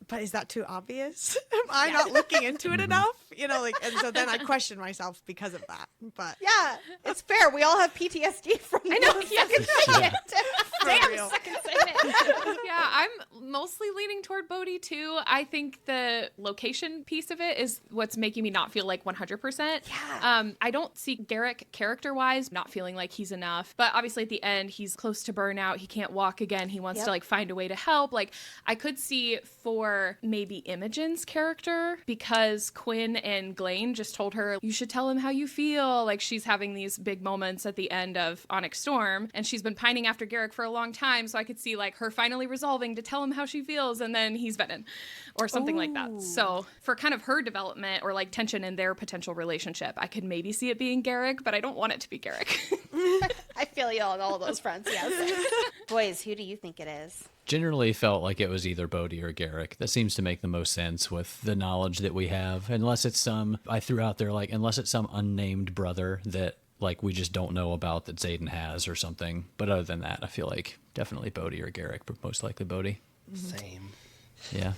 but is that too obvious? Am I not looking into it enough? You know, like, and so then I question myself because of that. But Yeah, it's fair. We all have PTSD from the second segment. Damn, Second segment. Yeah, I'm mostly leaning toward Bodhi too. I think the location piece of it is what's making me not feel like 100%. Yeah. I don't see Garrick character-wise not feeling like he's enough, but obviously at the end he's close to burnout. He can't walk again. He wants to like find a way to help. Like I could see for maybe Imogen's character, because Quinn and Glenn just told her, you should tell him how you feel. Like she's having these big moments at the end of Onyx Storm, and she's been pining after Garrick for a long time. So I could see like her finally resolving to tell him how she feels, and then he's Venom or something like that. So for kind of her development or like tension in their potential relationship, I could maybe see it being Garrick, but I don't want it to be Garrick. I feel you on all those fronts, yes. Boys, who do you think it is? Generally felt like it was either Bodhi or Garrick. That seems to make the most sense with the knowledge that we have. Unless it's I threw out there, like, unless it's some unnamed brother that, like, we just don't know about that Xaden has or something. But other than that, I feel like definitely Bodhi or Garrick, but most likely Bodhi. Same. Yeah.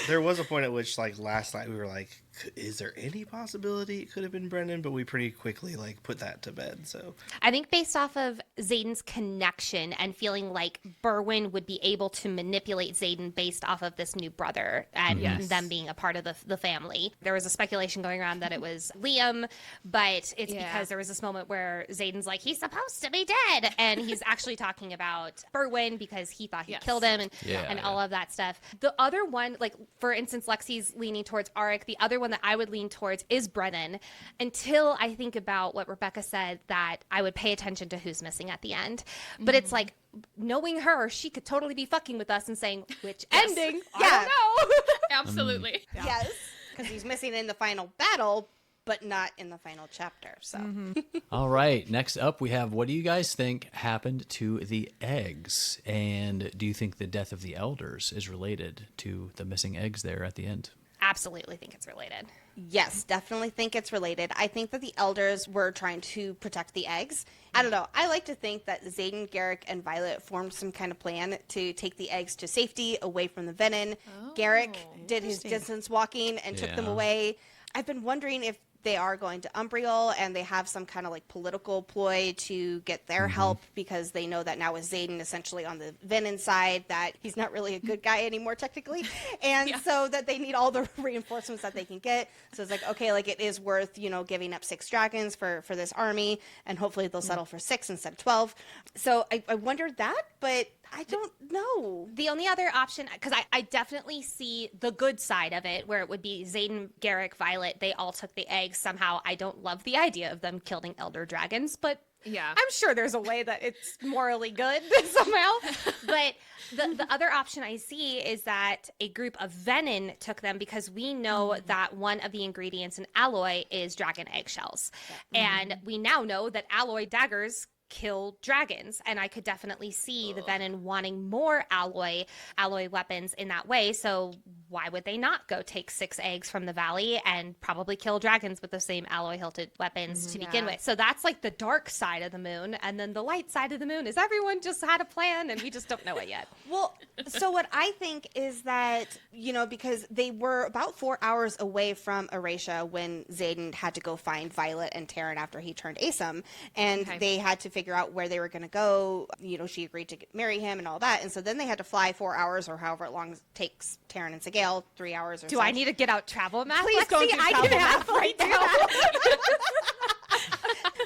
There was a point at which, like, last night we were like, is there any possibility it could have been Brendan? But we pretty quickly, like, put that to bed, so. I think based off of Xaden's connection and feeling like Berwyn would be able to manipulate Xaden based off of this new brother and them being a part of the family. There was a speculation going around that it was Liam, but it's because there was this moment where Xaden's like, he's supposed to be dead. And he's actually talking about Berwyn because he thought he killed him and all of that stuff. The other one, like, for instance, Lexi's leaning towards Arik. The other one that I would lean towards is Brennan, until I think about what Rebecca said, that I would pay attention to who's missing at the end. But it's like, knowing her, she could totally be fucking with us and saying, which ending? I don't know. Absolutely. Yes, because he's missing in the final battle, but not in the final chapter. So, All right. Next up, we have, what do you guys think happened to the eggs? And do you think the death of the elders is related to the missing eggs there at the end? Absolutely think it's related. yes, definitely think it's related. I think that the elders were trying to protect the eggs. I don't know. I like to think that Xaden, Garrick, and Violet formed some kind of plan to take the eggs to safety, away from the venom. Garrick did his distance walking and took them away. I've been wondering if they are going to Umbriel and they have some kind of like political ploy to get their help, because they know that now with Xaden essentially on the Venom side that he's not really a good guy anymore technically, and so that they need all the reinforcements that they can get. So it's like, okay, like it is worth, you know, giving up 6 dragons for this army, and hopefully they'll settle for 6 instead of 12. So I wondered that, but I don't know. The only other option, because I definitely see the good side of it, where it would be Xaden, Garrick, Violet, they all took the eggs. Somehow I don't love the idea of them killing elder dragons, but I'm sure there's a way that it's morally good somehow. But the other option I see is that a group of Venom took them, because we know that one of the ingredients in alloy is dragon eggshells. And we now know that alloy daggers kill dragons, and I could definitely see the Venom wanting more alloy weapons in that way. So why would they not go take 6 eggs from the valley and probably kill dragons with the same alloy hilted weapons to begin with? So that's like the dark side of the moon, and then the light side of the moon is everyone just had a plan and we just don't know it yet. Well, so what I think is that, you know, because they were about 4 hours away from Erasia when Xaden had to go find Violet and Terran after he turned ASIM, and they had to figure out where they were going to go. She agreed to marry him and all that. And so then they had to fly 4 hours or however long it takes Taryn and Sigale, 3 hours or so. Do I need to get out travel math? Please Lexi? don't do I travel can math have right now.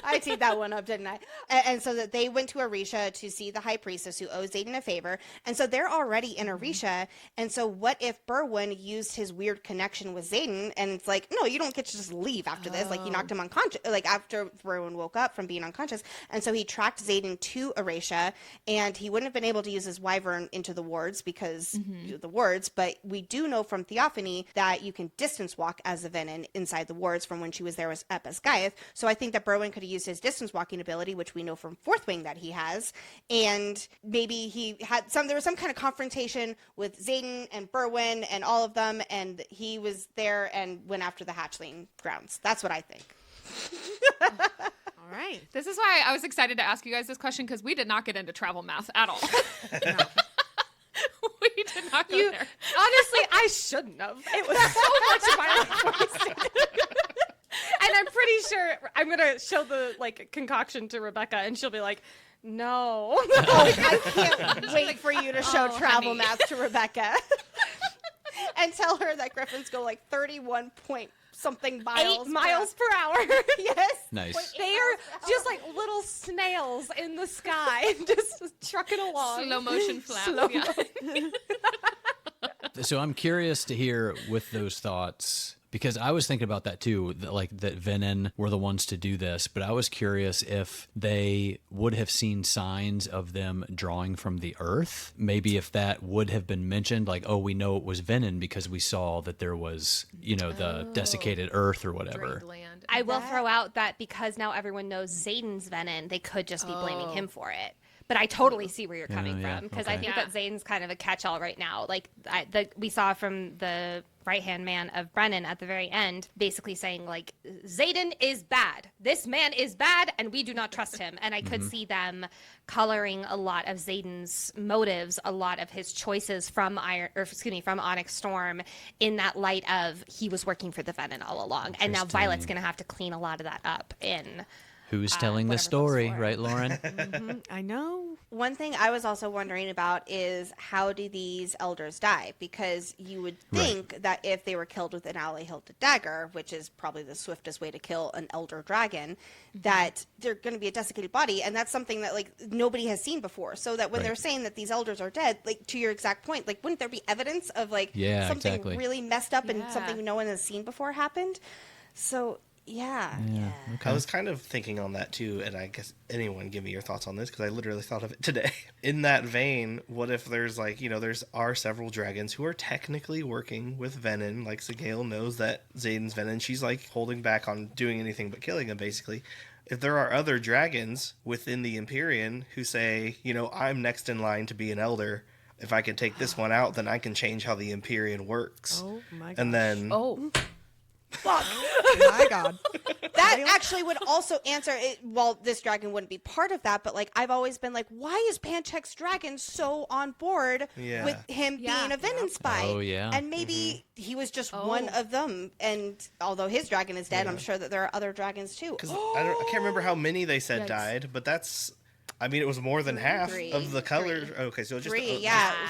I teed that one up, didn't I? And so that they went to Orisha to see the high priestess who owes Xaden a favor. And so they're already in Orisha. And so what if Berwyn used his weird connection with Xaden? And it's like, no, you don't get to just leave after this. Like, you knocked him unconscious, like after Berwyn woke up from being unconscious. And so he tracked Xaden to Orisha, and he wouldn't have been able to use his wyvern into the wards because the wards. But we do know from Theophany that you can distance walk as a Venin inside the wards from when she was there at Basgiath. So I think that Berwyn could have used his distance walking ability, which we know from Fourth Wing that he has, and maybe he had there was some kind of confrontation with Xaden and Berwyn and all of them, and he was there and went after the hatchling grounds. That's what I think. All right. This is why I was excited to ask you guys this question, because we did not get into travel math at all. We did not go there. Honestly, I shouldn't have. It was so much of my life wasted. And I'm pretty sure I'm going to show the concoction to Rebecca, and she'll be like, no. I can't wait for you to show travel honey. math to Rebecca. And tell her that griffins go 31 point something miles. 8 miles per hour. Yes. Nice. They are just like little snails in the sky, just trucking along. Slow motion flaps. So I'm curious to hear with those thoughts, because I was thinking about that too, that Venin were the ones to do this, but I was curious if they would have seen signs of them drawing from the earth. Maybe if that would have been mentioned, we know it was Venin because we saw that there was, the desiccated earth or whatever. Drained land. I will throw out that because now everyone knows Xaden's Venin, they could just be blaming him for it. But I totally see where you're coming from, because I think that Xaden's kind of a catch-all right now. We saw from the right-hand man of Brennan at the very end, basically saying, Xaden is bad. This man is bad, and we do not trust him. And I could see them coloring a lot of Xaden's motives, a lot of his choices from Onyx Storm, in that light of he was working for the Venin all along. And now Violet's going to have to clean a lot of that up in... Who's telling the story, right, Lauren? I know. One thing I was also wondering about is how do these elders die? Because you would think that if they were killed with an ally hilted dagger, which is probably the swiftest way to kill an elder dragon, that they're going to be a desiccated body, and that's something that nobody has seen before. So that when they're saying that these elders are dead, to your exact point, wouldn't there be evidence of something really messed up and something no one has seen before happened? So. Yeah. Okay. I was kind of thinking on that too, and I guess anyone give me your thoughts on this, because I literally thought of it today. In that vein, what if there's are several dragons who are technically working with Venin, Sigale knows that Xaden's Venin, she's holding back on doing anything but killing him, basically. If there are other dragons within the Empyrean who say, I'm next in line to be an elder, if I can take this one out, then I can change how the Empyrean works. Oh my gosh. And then... Fuck. My God. That actually would also answer it. Well, this dragon wouldn't be part of that, but I've always been why is Panchek's dragon so on board with him being a Venin spy? Oh, yeah. And maybe he was just one of them. And although his dragon is dead, I'm sure that there are other dragons too. Because I can't remember how many they said died, but that's... it was more than half of the colors. Okay, so just... 3,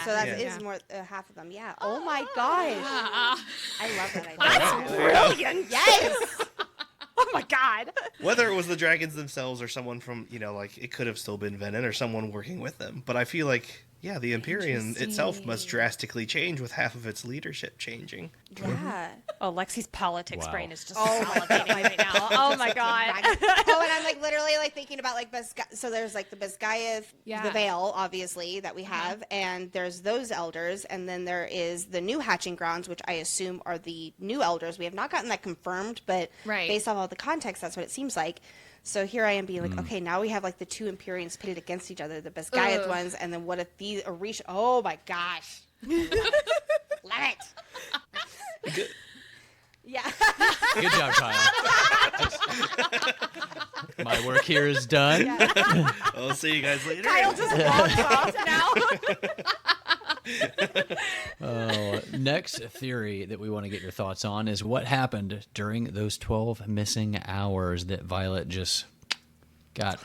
so that is more half of them, Oh my gosh. I love that idea. That's brilliant. Yes. Oh my God. Whether it was the dragons themselves or someone from, it could have still been Venin or someone working with them. But I feel the Empyrean itself must drastically change with half of its leadership changing. Yeah. Oh, Lexi's politics brain is just Oh my salivating right now. Oh my God. And I'm literally thinking about so there's the Basgiath, the Vale, obviously, that we have, and there's those elders, and then there is the new hatching grounds, which I assume are the new elders. We have not gotten that confirmed, but based off all the context, that's what it seems like. So here I am being okay, now we have the two Empyreans pitted against each other, the Basgiath ones, and then what if these Orisha? Oh my gosh. Love it. Good. Yeah. Good job, Kyle. My work here is done. I'll see you guys later. Kyle just walks off now. Next theory that we want to get your thoughts on is what happened during those 12 missing hours that Violet just got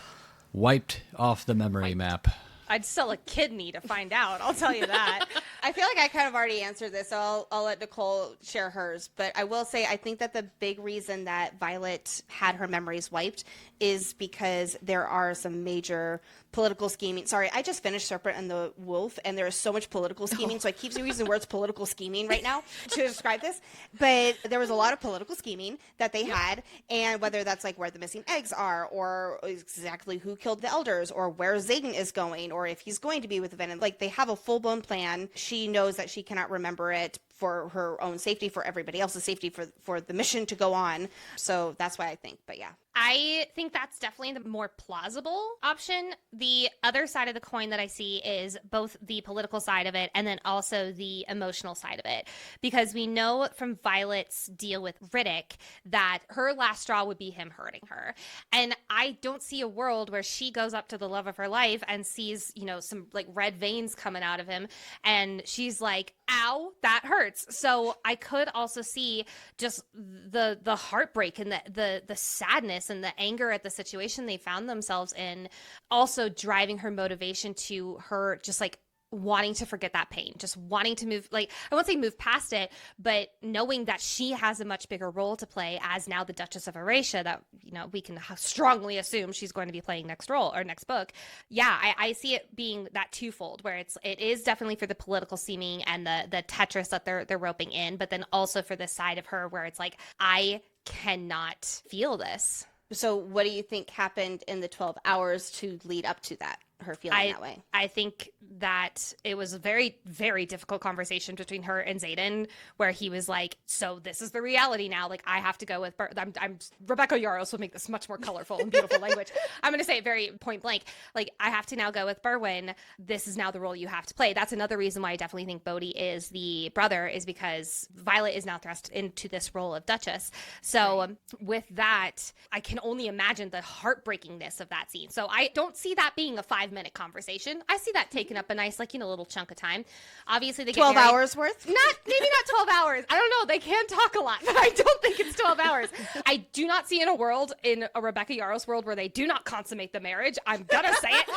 wiped off the memory map. I'd sell a kidney to find out. I'll tell you that. I feel like I kind of already answered this, so I'll let Nicole share hers. But I will say, I think that the big reason that Violet had her memories wiped is because there are some major political scheming. Sorry, I just finished Serpent and the Wolf, and there is so much political scheming, so I keep using words political scheming right now to describe this. But there was a lot of political scheming that they had, and whether that's like where the missing eggs are, or exactly who killed the elders, or where Xaden is going, or if he's going to be with the Venom. Like, they have a full-blown plan. She knows that she cannot remember it for her own safety, for everybody else's safety, for the mission to go on. So that's why I think, but yeah. I think that's definitely the more plausible option. The other side of the coin that I see is both the political side of it and then also the emotional side of it. Because we know from Violet's deal with Riddick that her last straw would be him hurting her. And I don't see a world where she goes up to the love of her life and sees, you know, some like red veins coming out of him. And she's like, ow, that hurts. So I could also see just the heartbreak and the sadness and the anger at the situation they found themselves in, also driving her motivation to her just like wanting to forget that pain, just wanting to move, like, I won't say move past it, but knowing that she has a much bigger role to play as now the Duchess of Eurasia, that, you know, we can strongly assume she's going to be playing next role or next book. Yeah, I see it being that twofold, where it is definitely for the political seeming and the Tetris that they're roping in, but then also for the side of her where it's like, I cannot feel this. So what do you think happened in the 12 hours to lead up to that, her feeling that way? I think that it was a very, very difficult conversation between her and Xaden, where he was like, so this is the reality now. Like, I have to go with, I'm Rebecca Yarros will make this much more colorful and beautiful language. I'm going to say it very point blank. Like, I have to now go with Berwyn. This is now the role you have to play. That's another reason why I definitely think Bodhi is the brother, is because Violet is now thrust into this role of Duchess. So with that, I can only imagine the heartbreakingness of that scene. So I don't see that being a 5-minute conversation. I see that taking up a nice, like, you know, little chunk of time. Obviously, they get 12 hours worth? Maybe not 12 hours. I don't know. They can talk a lot, but I don't think it's 12 hours. I do not see in a Rebecca Yarros world where they do not consummate the marriage. I'm gonna say it.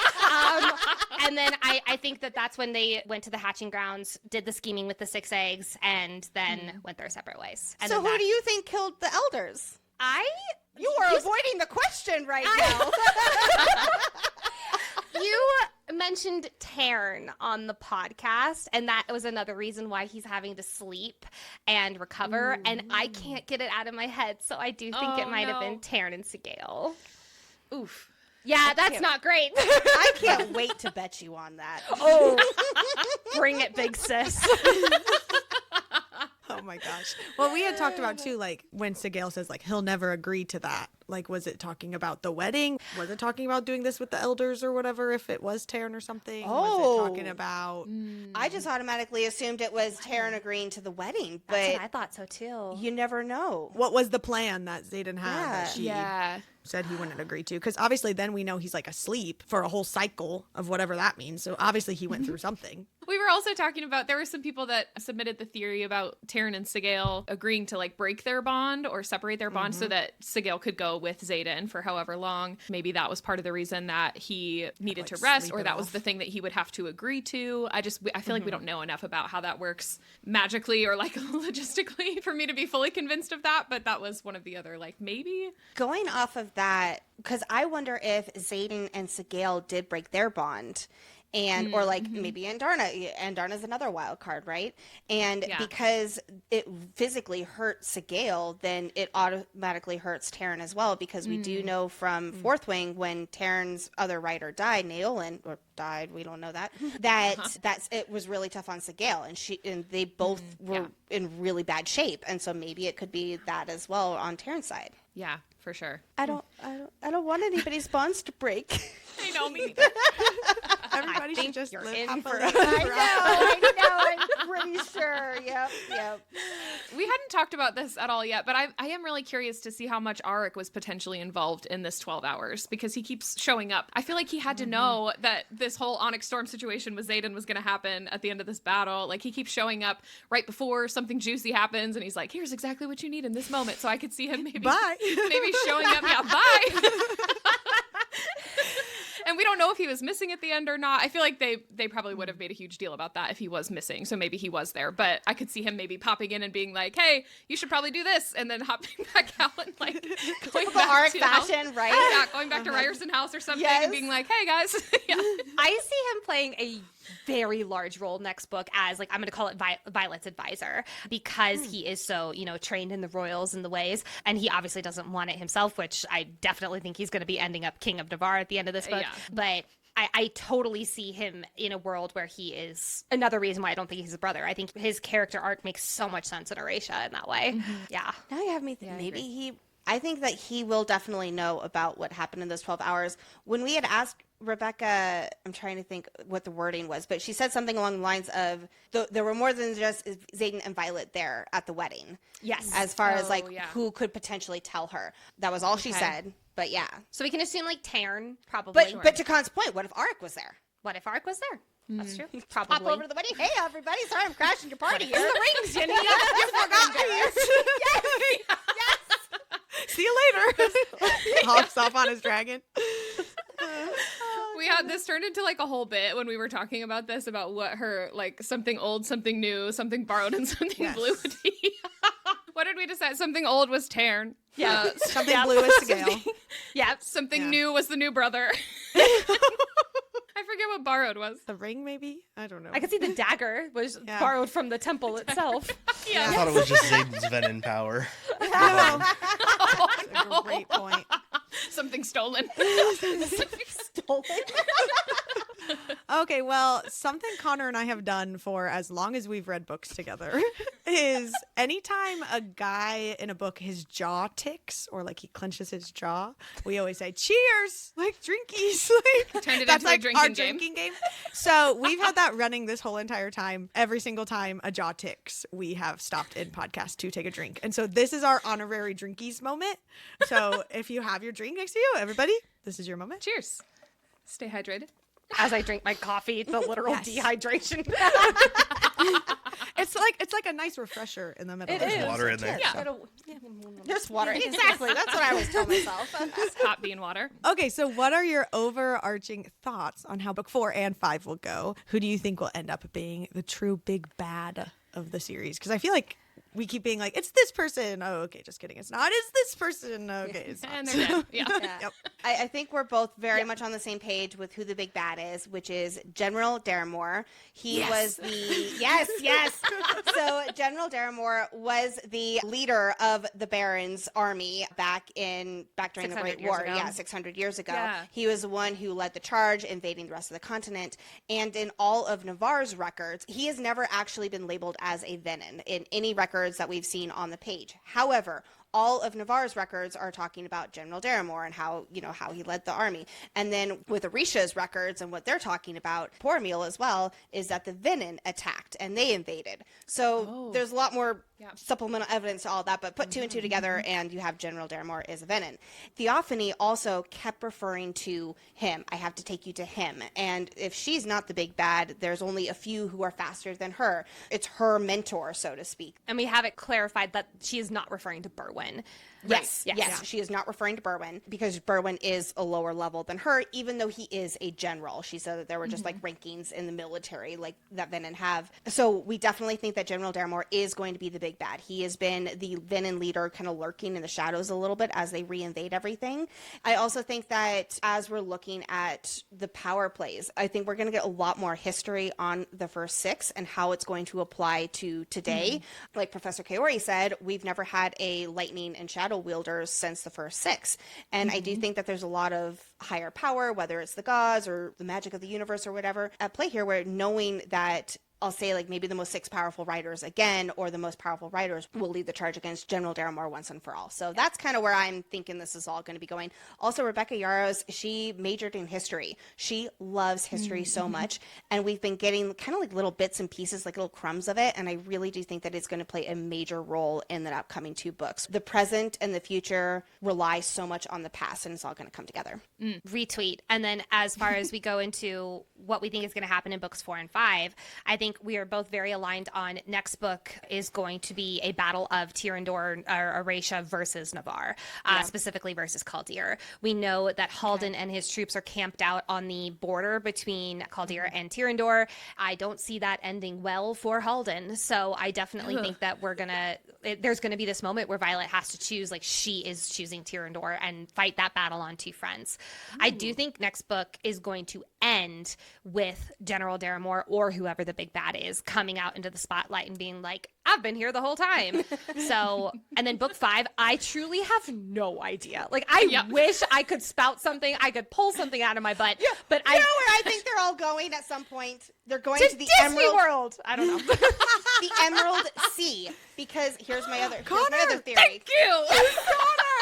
And then I think that's when they went to the hatching grounds, did the scheming with the 6 eggs, and then went their separate ways. And so who do you think killed the elders? You are avoiding the question right now. You mentioned Tarn on the podcast, and that was another reason why he's having to sleep and recover, and I can't get it out of my head, so I do think it might have been Tarn and Sigale. Oof. Yeah, that's not great. I can't wait to bet you on that. Oh, bring it, big sis. Oh my gosh. Well, we had talked about too, like when Sigale says like he'll never agree to that. Like, was it talking about the wedding? Was it talking about doing this with the elders or whatever? If it was Tarn or something, was it talking about? I just automatically assumed it was Tarn agreeing to the wedding, but That's what I thought so too. you never know. What was the plan that Xaden had that she Yeah. said he wouldn't agree to? Because obviously then we know he's like asleep for a whole cycle of whatever that means. So obviously he went through something. We were also talking about, there were some people that submitted the theory about Tarn and Sigale agreeing to like break their bond or separate their bond so that Sigale could go with Xaden for however long. Maybe that was part of the reason that he needed to rest, sleep or it that was off. the thing that he would have to agree to. I feel like we don't know enough about how that works magically or like logistically for me to be fully convinced of that. But that was one of the other, like, maybe. Going off of that, because I wonder if Xaden and Sigale did break their bond. And or like maybe Andarna. Andarna's another wild card, right? And because it physically hurts Sigale, then it automatically hurts Tarn as well, because we do know from Fourth Wing, when Tarn's other writer died, Naolan, or died, we don't know that, that's it was really tough on Sigale, and they both were in really bad shape, and so maybe it could be that as well on Tarn's side. Yeah, for sure. I don't want anybody's bonds to break. I know, me neither. Everybody should just you're live in happily for ever I know, I'm pretty sure. Yep. We hadn't talked about this at all yet, but I am really curious to see how much Arik was potentially involved in this 12 hours, because he keeps showing up. I feel like he had to know that this whole Onyx Storm situation with Xaden was going to happen at the end of this battle. Like, he keeps showing up right before something juicy happens, and he's like, here's exactly what you need in this moment. So I could see him maybe Bye. maybe showing up. Yeah, bye. we don't know if he was missing at the end or not. I feel like they probably would have made a huge deal about that if he was missing. So maybe he was there. But I could see him maybe popping in and being like, hey, you should probably do this. And then hopping back out and like going Typical back Arik to fashion, right? Yeah, going back to Ryerson House or something Yes. and being like, hey, guys. Yeah. I see him playing a very large role next book as, like, I'm going to call it Violet's advisor, because he is so, trained in the royals and the ways, and he obviously doesn't want it himself, which I definitely think he's going to be ending up King of Navarre at the end of this book. Yeah. But I totally see him in a world where he is another reason why I don't think he's a brother. I think his character arc makes so much sense in Erasure in that way. Yeah. Now you have me think I think that he will definitely know about what happened in those 12 hours. When we had asked Rebecca, I'm trying to think what the wording was, but she said something along the lines of there were more than just Xaden and Violet there at the wedding. Yes. As far as yeah. who could potentially tell her. That was all she said. But yeah. So we can assume like Taryn, probably. But to Khan's point, what if Arik was there? What if Arik was there? That's true. Pop Probably. over to the wedding. Hey, everybody. Sorry, I'm crashing your party here. the rings, Jenny. You forgot me. Yes. See you later. Hops off on his dragon. We had this turned into like a whole bit when we were talking about this, about what her, like, something old, something new, something borrowed, and something blue would be. What did we decide? Something old was Taryn. Yeah. Something blue is Gale. Yeah. Something new was the new brother. I forget what borrowed was. The ring, maybe? I don't know. I could see the dagger was borrowed from the temple itself. I thought it was just Xaden's venom power. That's a great point. Something stolen. Stolen. Okay, well, something Connor and I have done for as long as we've read books together is anytime a guy in a book, his jaw ticks or like he clenches his jaw, we always say, cheers, like drinkies. Like, Turned it that's into a like drinking our game. drinking game. So we've had that running this whole entire time. Every single time a jaw ticks, we have stopped in podcast to take a drink. And so this is our honorary drinkies moment. So if you have your drink next to you, everybody, this is your moment. Cheers. Stay hydrated. As I drink my coffee, the literal dehydration. It's like a nice refresher in the middle. It of is. the Water in there. Yeah. There's water. Exactly. That's what I always tell myself. Hot bean water. Okay, so what are your overarching thoughts on how book 4 and 5 will go? Who do you think will end up being the true big bad of the series? Because I feel like we keep being like, it's this person. Oh, okay, just kidding. It's not. It's this person. Okay, it's not. And they're dead. Yeah. Yep. I think we're both very much on the same page with who the big bad is, which is General Daramore. He was the yes. So General Daramore was the leader of the Baron's army back during the Great War. ago. Yeah, 600 years ago. Yeah. He was the one who led the charge, invading the rest of the continent. And in all of Navarre's records, he has never actually been labeled as a Venin in any records that we've seen on the page. However, all of Navarre's records are talking about General Daramore and how he led the army. And then with Orisha's records and what they're talking about, Pormil as well, is that the Venin attacked and they invaded. So there's a lot more supplemental evidence to all that, but put two and two together and you have General Daramore is a Venin. Theophany also kept referring to him. I have to take you to him. And if she's not the big bad, there's only a few who are faster than her. It's her mentor, so to speak. And we have it clarified that she is not referring to Berwyn. Yes. She is not referring to Berwyn because Berwyn is a lower level than her, even though he is a general. She said that there were just like rankings in the military like that Venin have. So we definitely think that General Daramore is going to be the big bad. He has been the Venin leader kind of lurking in the shadows a little bit as they reinvade everything. I also think that as we're looking at the power plays, I think we're going to get a lot more history on the first 6 and how it's going to apply to today. Like Professor Kaori said, we've never had a lightning and shadow wielders since the first 6. And I do think that there's a lot of higher power, whether it's the gods or the magic of the universe or whatever, at play here, where knowing that I'll say like maybe the most 6 powerful writers again, or the most powerful writers will lead the charge against General Daramore once and for all. So that's kind of where I'm thinking this is all going to be going. Also, Rebecca Yarros, she majored in history. She loves history so much. And we've been getting kind of like little bits and pieces, like little crumbs of it. And I really do think that it's going to play a major role in the upcoming 2 books. The present and the future rely so much on the past, and it's all going to come together. Retweet. And then as far as we go into what we think is going to happen in books 4 and 5, I think think we are both very aligned on next book is going to be a battle of Tyrandor or Aracia versus Navarre, specifically versus Kaldir. We know that Halden and his troops are camped out on the border between Kaldir and Tyrandor. I don't see that ending well for Halden. So I definitely think that there's going to be this moment where Violet has to choose, like she is choosing Tyrandor and fight that battle on two fronts. I do think next book is going to end with General Daramore or whoever the big bad is coming out into the spotlight and being like, I've been here the whole time. So, and then book 5, I truly have no idea. Like, I wish I could spout something. I could pull something out of my butt. Yeah. But you know where I think they're all going at some point? They're going to the Disney Emerald World. I don't know. the Emerald Sea. Because here's my other theory. Thank you.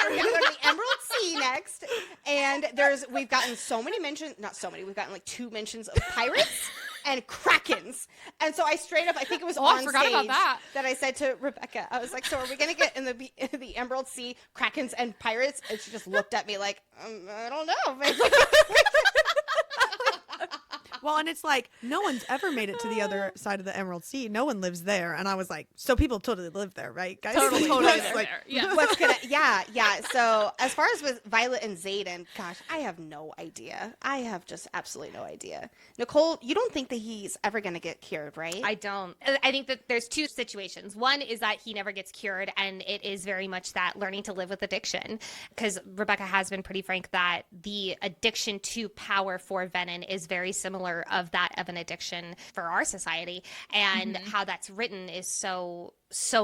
We're gonna go to the Emerald Sea next, and we've gotten so many mentions. Not so many. We've gotten like 2 mentions of pirates and krakens, and so I straight up, I think it was on forgot stage about that. I said to Rebecca, I was like, "So are we gonna get in the Emerald Sea krakens and pirates?" And she just looked at me like, "I don't know." Well, and it's like, no one's ever made it to the other side of the Emerald Sea. No one lives there. And I was like, so people totally live there, right, guys? Totally Like, there. Yeah. What's gonna? Yeah. So as far as with Violet and Xaden, gosh, I have no idea. I have just absolutely no idea. Nicole, you don't think that he's ever gonna get cured, right? I don't. I think that there's 2 situations. One is that he never gets cured, and it is very much that learning to live with addiction. Because Rebecca has been pretty frank that the addiction to power for Venin is very similar of that of an addiction for our society, and how that's written is so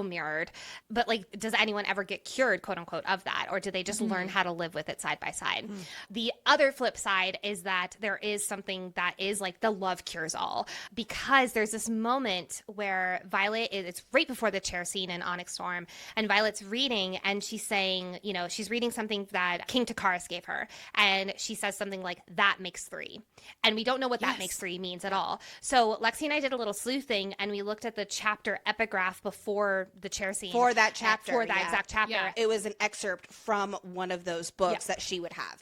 mirrored. But like, does anyone ever get cured, quote unquote, of that, or do they just learn how to live with it side by side? The other flip side is that there is something that is like the love cures all, because there's this moment where Violet it's right before the chair scene in Onyx Storm, and Violet's reading, and she's saying, she's reading something that King Takaris gave her, and she says something like, that makes 3, and we don't know what that makes 3 means at all. So Lexi and I did a little sleuthing, and we looked at the chapter epigraph before the chair scene for that chapter, exact chapter. Yeah. It was an excerpt from one of those books that she would have.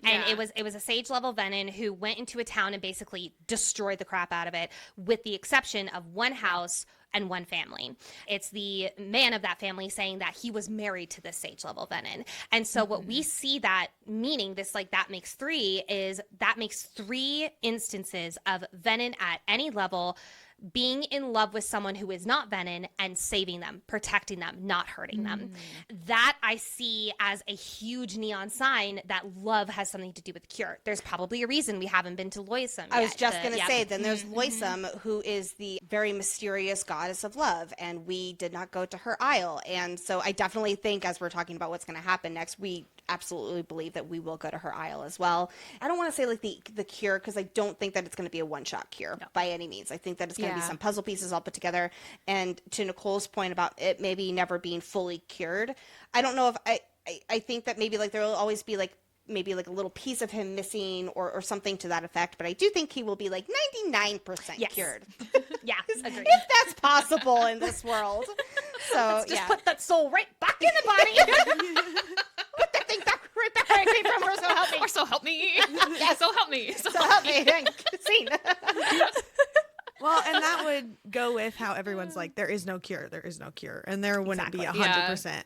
And it was a sage level Venin who went into a town and basically destroyed the crap out of it, with the exception of one house and one family. It's the man of that family saying that he was married to this sage level Venin. And so what we see that meaning, this like that makes 3, is that makes 3 instances of Venin at any level being in love with someone who is not Venin and saving them, protecting them, not hurting them. That I see as a huge neon sign that love has something to do with cure. There's probably a reason we haven't been to Loisum I was just going to say, then there's Loisum, who is the very mysterious goddess of love, and we did not go to her isle. And so I definitely think, as we're talking about what's going to happen next, we absolutely believe that we will go to her isle as well. I don't want to say like the cure, because I don't think that it's going to be a one-shot cure by any means. I think that it's going to be some puzzle pieces all put together. And to Nicole's point about it maybe never being fully cured, I don't know if I think that maybe like there will always be like maybe like a little piece of him missing or something to that effect. But I do think he will be like 99% cured. Yeah, agreed. If that's possible in this world. So let's just put that soul right back in the body. Put that thing back right back where it came from, or so help me. Or so help me. So help me. So help me. Scene. Well, and that would go with how everyone's like, there is no cure. There is no cure. And there wouldn't be 100%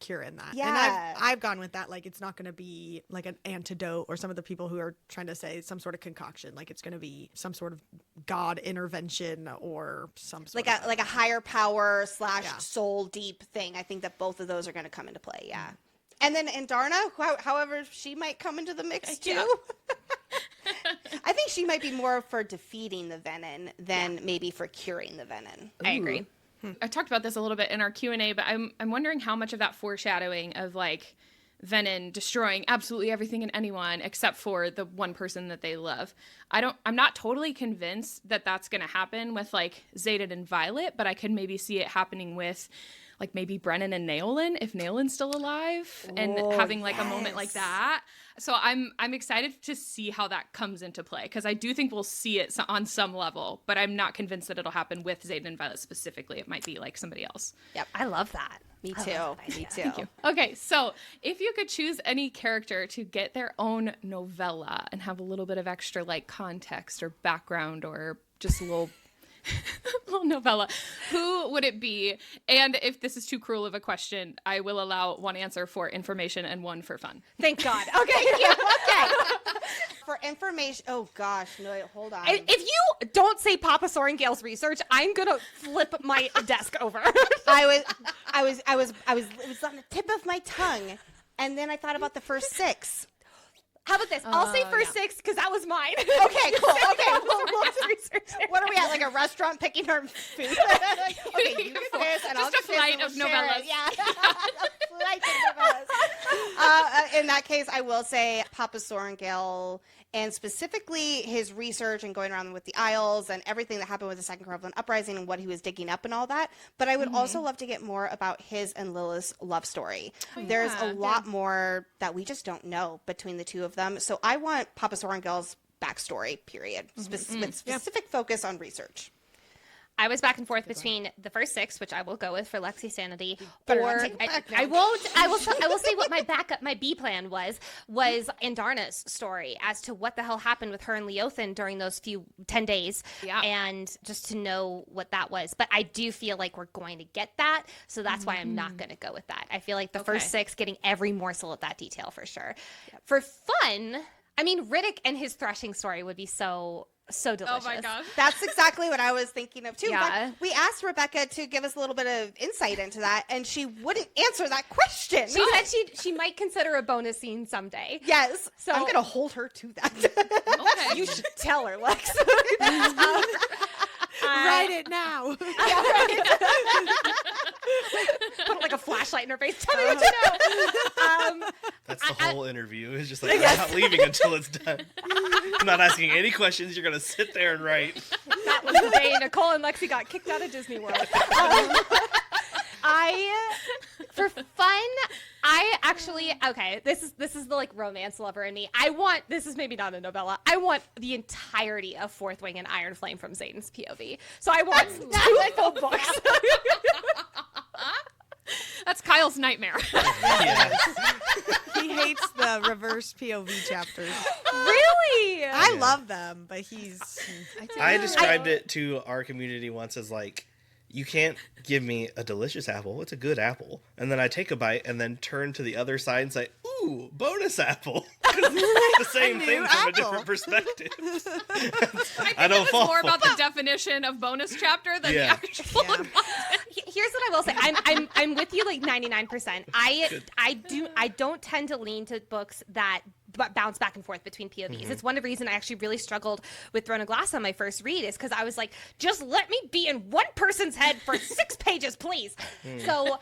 cure in that. Yeah. And I've gone with that. Like, it's not going to be like an antidote, or some of the people who are trying to say some sort of concoction. Like, it's going to be some sort of God intervention or some sort of like a higher power / soul deep thing. I think that both of those are going to come into play. Yeah. And then Andarna, however she might come into the mix too. Yeah. I think she might be more for defeating the Venin than maybe for curing the Venin. I agree. I talked about this a little bit in our Q&A, but I'm wondering how much of that foreshadowing of like Venin destroying absolutely everything and anyone except for the one person that they love. I'm not totally convinced that that's going to happen with like Xaden and Violet, but I could maybe see it happening with like maybe Brennan and Naolin, if Naolin's still alive, and having like a moment like that. So I'm excited to see how that comes into play, because I do think we'll see it on some level, but I'm not convinced that it'll happen with Xaden and Violet specifically. It might be like somebody else. Yep, I love that. Me too. Me too. Thank you. Okay, so if you could choose any character to get their own novella and have a little bit of extra like context or background or just a little Well, Novella, who would it be? And if this is too cruel of a question, I will allow one answer for information and one for fun. Thank God. Okay, yeah, okay. For information, oh gosh, no, hold on. If you don't say Papa Sorrengail's research, I'm gonna flip my desk over. it was on the tip of my tongue, and then I thought about the first 6. How about this? I'll say first 6 because that was mine. Okay, cool. Okay, we'll research. What are we at? Like a restaurant picking our food? Okay, you get this, and I'll Just a get flight this, of and we'll share novellas. it. Yeah, a flight of novellas. In that case, I will say Papa Sorrengail, and specifically his research and going around with the Isles and everything that happened with the Second Corellian Uprising and what he was digging up and all that. But I would also love to get more about his and Lilith's love story. There's a lot more that we just don't know between the two of them. So I want Papa Sorrengail's backstory, period, with specific focus on research. I was back and forth between the first 6, which I will go with for Lexi's sanity, Better or not take it back, no. I won't. I will say what my B plan was Andarna's story as to what the hell happened with her and Leothin during those 10 days, and just to know what that was. But I do feel like we're going to get that, so that's why I'm not going to go with that. I feel like the first 6 getting every morsel of that detail for sure. Yep. For fun, I mean, Riddick and his threshing story would be so delicious. Oh my gosh. That's exactly what I was thinking of too. Yeah. But we asked Rebecca to give us a little bit of insight into that, and she wouldn't answer that question. She said she might consider a bonus scene someday. Yes. So I'm going to hold her to that. Okay. You should tell her, Lex. Write it now. Put like a flashlight in her face. Tell me what you know. That's the whole interview. It's just like, we're not leaving until it's done. I'm not asking any questions. You're going to sit there and write. That was the day Nicole and Lexi got kicked out of Disney World. For fun, I actually, okay, this is the like romance lover in me. This is maybe not a novella. I want the entirety of Fourth Wing and Iron Flame from Zayden's POV. So I want 2 full books. That's Kyle's nightmare. Yes. He hates the reverse POV chapters. Really? I love them, but I described it to our community once as like, you can't give me a delicious apple. It's a good apple. And then I take a bite and then turn to the other side and say, ooh, bonus apple. It's the same thing from a different perspective. I don't fall more for about the definition of bonus chapter than the actual content. Here's what I will say. I'm with you like 99%. I don't tend to lean to books that bounce back and forth between POVs. It's one of the reasons I actually really struggled with Throne of Glass on my first read, is because I was like, just let me be in one person's head for 6 pages, please. So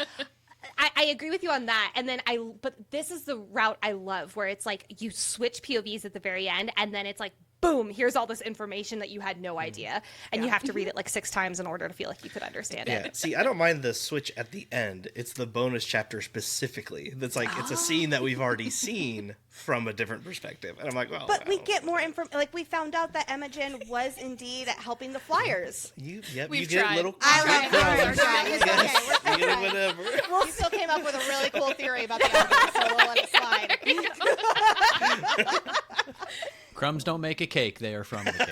I agree with you on that. And then but this is the route I love, where it's like you switch POVs at the very end, and then it's like, boom, here's all this information that you had no idea. And you have to read it like 6 times in order to feel like you could understand it. Yeah, see, I don't mind the switch at the end. It's the bonus chapter specifically. That's like, it's a scene that we've already seen from a different perspective. And I'm like, well. But we get more information. Like, we found out that Imogen was indeed helping the Flyers. You We've get tried. little. I love crumbs. it. You get whatever. We still came up with a really cool theory about the ending, so we'll let it slide. Crumbs don't make a cake. They are from the cake.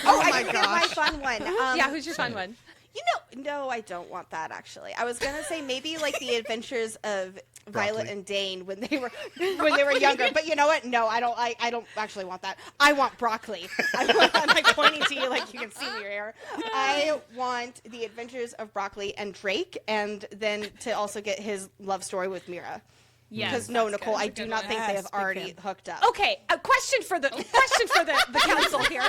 Oh my I did get my fun one. Yeah, who's your fun one? No, I don't want that, actually. I was going to say maybe like the adventures of Violet and Dane when they were younger. But you know what? No, I don't actually want that. I want broccoli. I'm like pointing to you like you can see me here. I want the adventures of Broccoli and Drake, and then to also get his love story with Mira. Yes, Because no, that's Nicole, good. I That's a do good not one. think they Yes, have big already fan. hooked up. Okay, a question for the council here.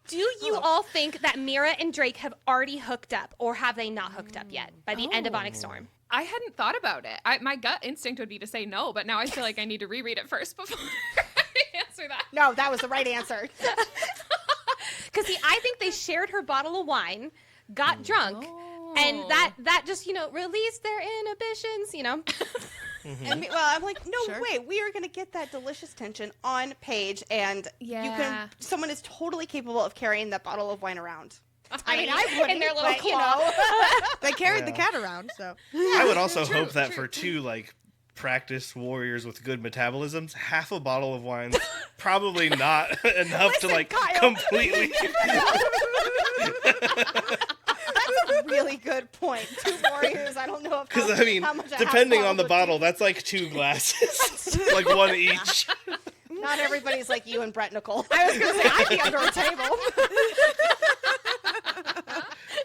Do you all think that Mira and Drake have already hooked up, or have they not hooked up yet by the end of Onyx Storm? I hadn't thought about it. My gut instinct would be to say no, but now I feel like I need to reread it first before I answer that. No, that was the right answer. Because see, I think they shared her bottle of wine, got drunk, and that just released their inhibitions. And I'm like, no way, we are going to get that delicious tension on page, and someone is totally capable of carrying that bottle of wine around. I mean, I wouldn't, in their little but, claw. They carried the cat around, so. I would also hope that for 2 like practiced warriors with good metabolisms, half a bottle of wine's probably not enough to like Kyle. completely. That's a really good point. 2 warriors. I don't know if Because I mean, how much a half depending on the would bottle, that's like 2 glasses, like 1 each. be. Not everybody's like you and Brett Nicole. I was gonna say I'd be under a table.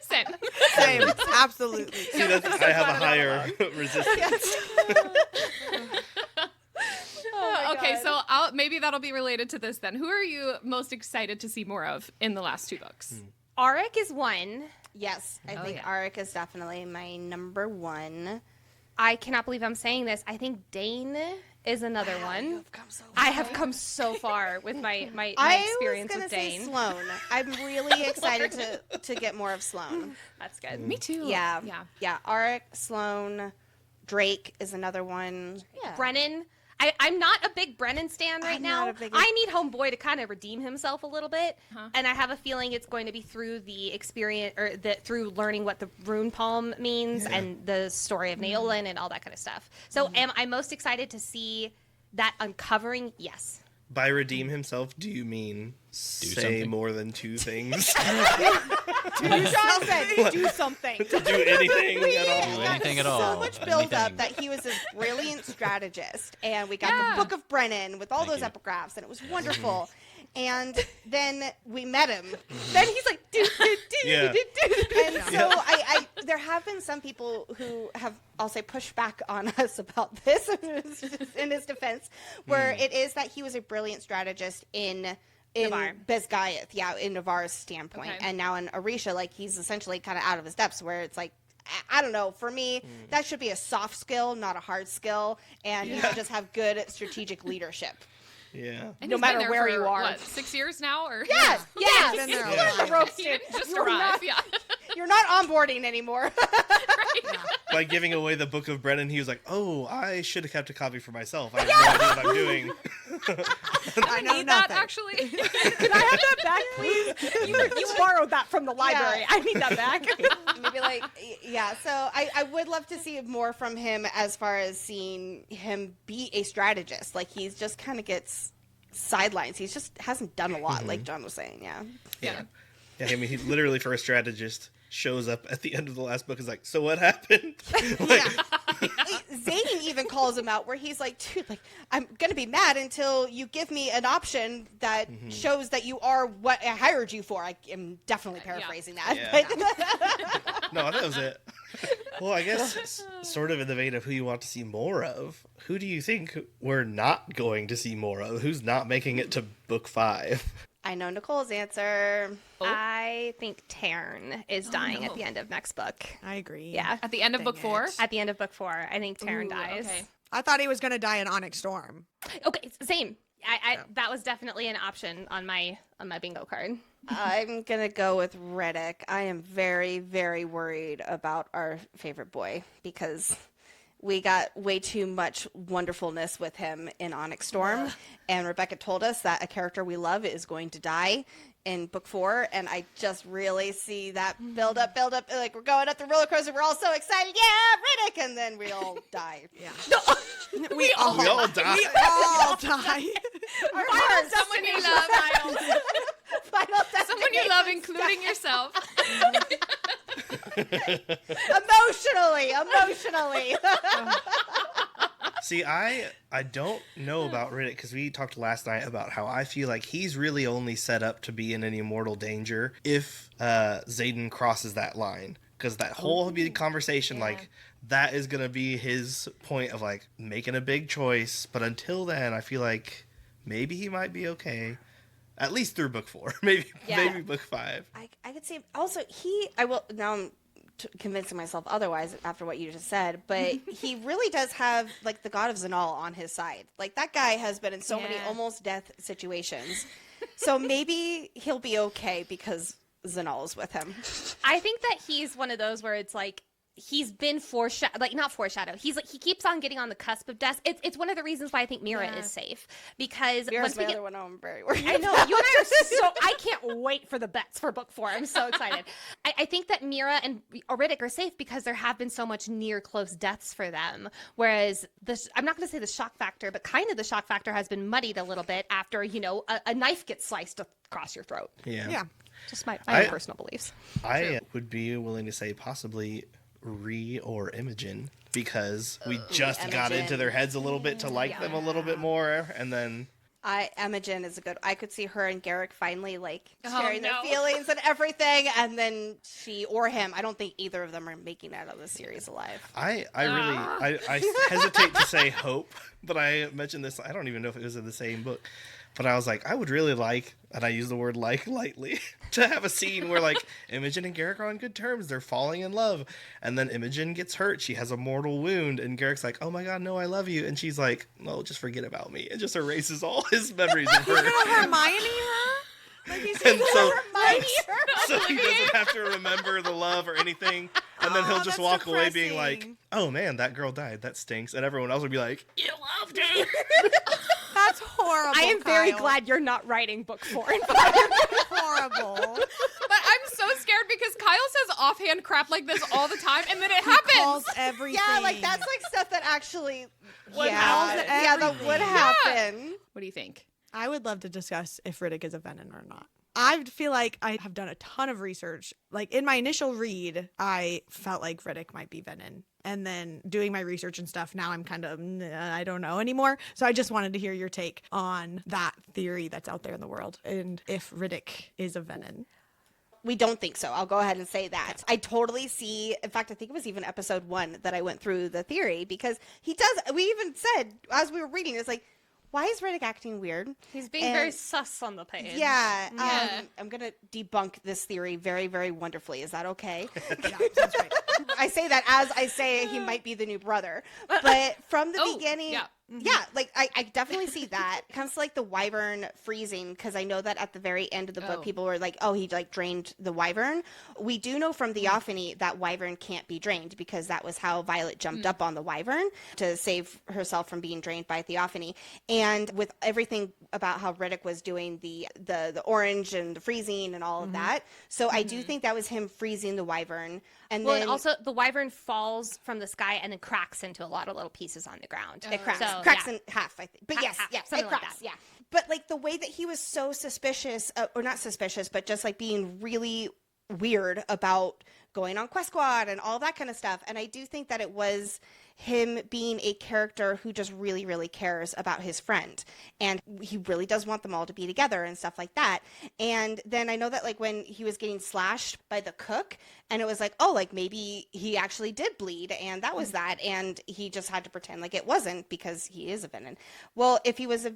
Same. Absolutely. See, that's, I have a higher resistance. Okay, so maybe that'll be related to this then. Who are you most excited to see more of in the last 2 books? Auric is one. Yes, I think Auric is definitely my number 1. I cannot believe I'm saying this. I think Dane is another one. I have come so far with my experience with Dane. Say Sloane. I'm really excited to get more of Sloane. That's good. Me too. Yeah. Auric, Sloane, Drake is another one. Yeah. Brennan. I'm not a big Brennan stan right now. I need Homeboy to kind of redeem himself a little bit, and I have a feeling it's going to be through the experience or through learning what the rune palm means and the story of Naolan and all that kind of stuff. So, am I most excited to see that uncovering? Yes. By redeem himself, do you mean say something. more than 2 things? Do something. Do anything at all? Do anything at all. So much build up Anything. that he was this brilliant strategist, and we got the Book of Brennan with all those you. epigraphs, and it was wonderful. And then we met him. Then he's like, Yeah. And so there have been some people who have, I'll say, pushed back on us about this in his defense, where it is that he was a brilliant strategist in Navarre. Bezgaeth, in Navarre's standpoint. Okay. And now in Orisha, like, he's essentially kind of out of his depths, where it's like, I don't know, for me, that should be a soft skill, not a hard skill, and you should just have good strategic leadership. Yeah. And No he's been matter there where for, you are. What, 6 years now? Or Yes. Been there a while. The ropes, He dude. didn't just You're arrive. not- Yeah. You're not onboarding anymore. By giving away the Book of Brennan, he was like, "Oh, I should have kept a copy for myself. I have no idea what I'm doing." I know Need that nothing. actually. can I have that back, please? You borrowed that from the library. Yeah. I need that back. Maybe like, yeah. So I would love to see more from him as far as seeing him be a strategist. Like, he's just kind of gets sidelines. He's just hasn't done a lot, like John was saying. Yeah. Yeah. I mean, he literally, for a strategist, shows up at the end of the last book. Is like, "So what happened?" Zane even calls him out, where he's like, "Dude, like, I'm gonna be mad until you give me an option that shows that you are what I hired you for." I am definitely paraphrasing that. Yeah. But No, that was it. Well, I guess sort of in the vein of who you want to see more of, who do you think we're not going to see more of? Who's not making it to book 5? I know Nicole's answer. I think Tarn is dying at the end of next book. I agree. Yeah. At the end of Dang book 4? it. At the end of book 4, I think Tarn Ooh, dies. okay. I thought he was going to die in Onyx Storm. Okay, same. I that was definitely an option on my bingo card. I'm gonna go with Reddick. I am very, very worried about our favorite boy because we got way too much wonderfulness with him in Onyx Storm, and Rebecca told us that a character we love is going to die in book 4, and I just really see that build up, like we're going up the roller coaster, we're all so excited, yeah, Riddick, and then we all die. Yeah. We all die. All die. Our hearts, Someone you love, final someone you love, including yourself. emotionally. See, I don't know about Riddick because we talked last night about how I feel like he's really only set up to be in an immortal danger if Xaden crosses that line. Because that whole big conversation, like, that is going to be his point of, like, making a big choice. But until then, I feel like maybe he might be okay. At least through book 4. Maybe book 5. I could see. Also, now I'm convincing myself otherwise after what you just said, but he really does have, like, the god of Zanal on his side. Like, that guy has been in so many almost death situations. So maybe he'll be okay because Zanal is with him. I think that he's one of those where it's like he's been not foreshadowed. He's like, he keeps on getting on the cusp of death. It's one of the reasons why I think Mira is safe, because Mira's my other one I'm very worried I know, you and I are so, I can't wait for the bets for book 4. I'm so excited. I think that Mira and Riddick are safe because there have been so much near close deaths for them. Whereas I'm not going to say the shock factor, but kind of the shock factor has been muddied a little bit after, a knife gets sliced across your throat. Yeah. Just my personal beliefs. I would be willing to say possibly or Imogen, because we just got Imogen. into their heads a little bit to like them a little bit more, and then Imogen is a good. I could see her and Garrick finally sharing their feelings and everything, and then she or him. I don't think either of them are making it out of the series alive. I hesitate to say hope, but I mentioned this. I don't even know if it was in the same book, but I was like, I would really like, and I use the word like lightly, to have a scene where Imogen and Garrick are on good terms. They're falling in love. And then Imogen gets hurt. She has a mortal wound. And Garrick's like, oh my God, no, I love you. And she's like, no, just forget about me. And just erases all his memories of her. Hermione her? Like he's And so he her? doesn't have to remember the love or anything. And then he'll just walk away being like, oh man, that girl died. That stinks. And everyone else would be like, you loved her. That's horrible. I am very Kyle. glad you're not writing book 4. Horrible. But I'm so scared because Kyle says offhand crap like this all the time, and then it happens. Calls everything. Yeah, that's stuff that actually Calls that would happen. What do you think? I would love to discuss if Riddick is a Venom or not. I feel like I have done a ton of research. In my initial read, I felt like Riddick might be Venom. And then doing my research and stuff, now I'm kind of, I don't know anymore. So I just wanted to hear your take on that theory that's out there in the world and if Riddick is a Venom. We don't think so. I'll go ahead and say that. I totally see. In fact, I think it was even episode 1 that I went through the theory, because he does. We even said as we were reading, it's like, why is Riddick acting weird? He's being very sus on the page. Yeah. I'm going to debunk this theory very, very wonderfully. Is that okay? Yeah, that's right. I say that as I say he might be the new brother. But from the beginning, I definitely see that. It comes to the wyvern freezing, because I know that at the very end of the book, people were like, oh, he drained the wyvern. We do know from Theophany that wyvern can't be drained, because that was how Violet jumped up on the wyvern to save herself from being drained by Theophany. And with everything about how Riddick was doing the orange and the freezing and all of that. So I do think that was him freezing the wyvern. And then also the wyvern falls from the sky and then cracks into a lot of little pieces on the ground. it cracks. So, Cracks in half, I think. But yes, something it like cracks. that. Yeah. But the way that he was so suspicious, or not suspicious, but just being really weird about going on Quest Squad and all that kind of stuff. And I do think that it was him being a character who just really, really cares about his friend. And he really does want them all to be together and stuff like that. And then I know that when he was getting slashed by the cook, and it was maybe he actually did bleed, and that was that. And he just had to pretend it wasn't, because he is a Venom. Well, if he was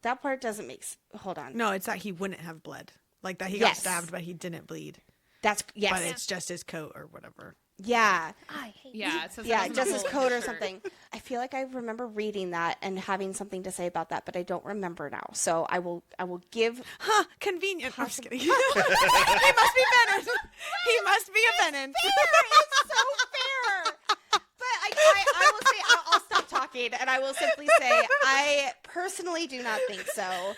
that part doesn't hold on. No, it's that he wouldn't have bled. That he got stabbed, but he didn't bleed. That's, yes. But it's just his coat or whatever. Yeah. I hate It says Just his coat or something. I feel like I remember reading that and having something to say about that, but I don't remember now. So I will give. Convenient. I'm just kidding. He must be Venom. He must be a Venom. It's so fair. But I will say, I'll stop talking, and I will simply say, I personally do not think so.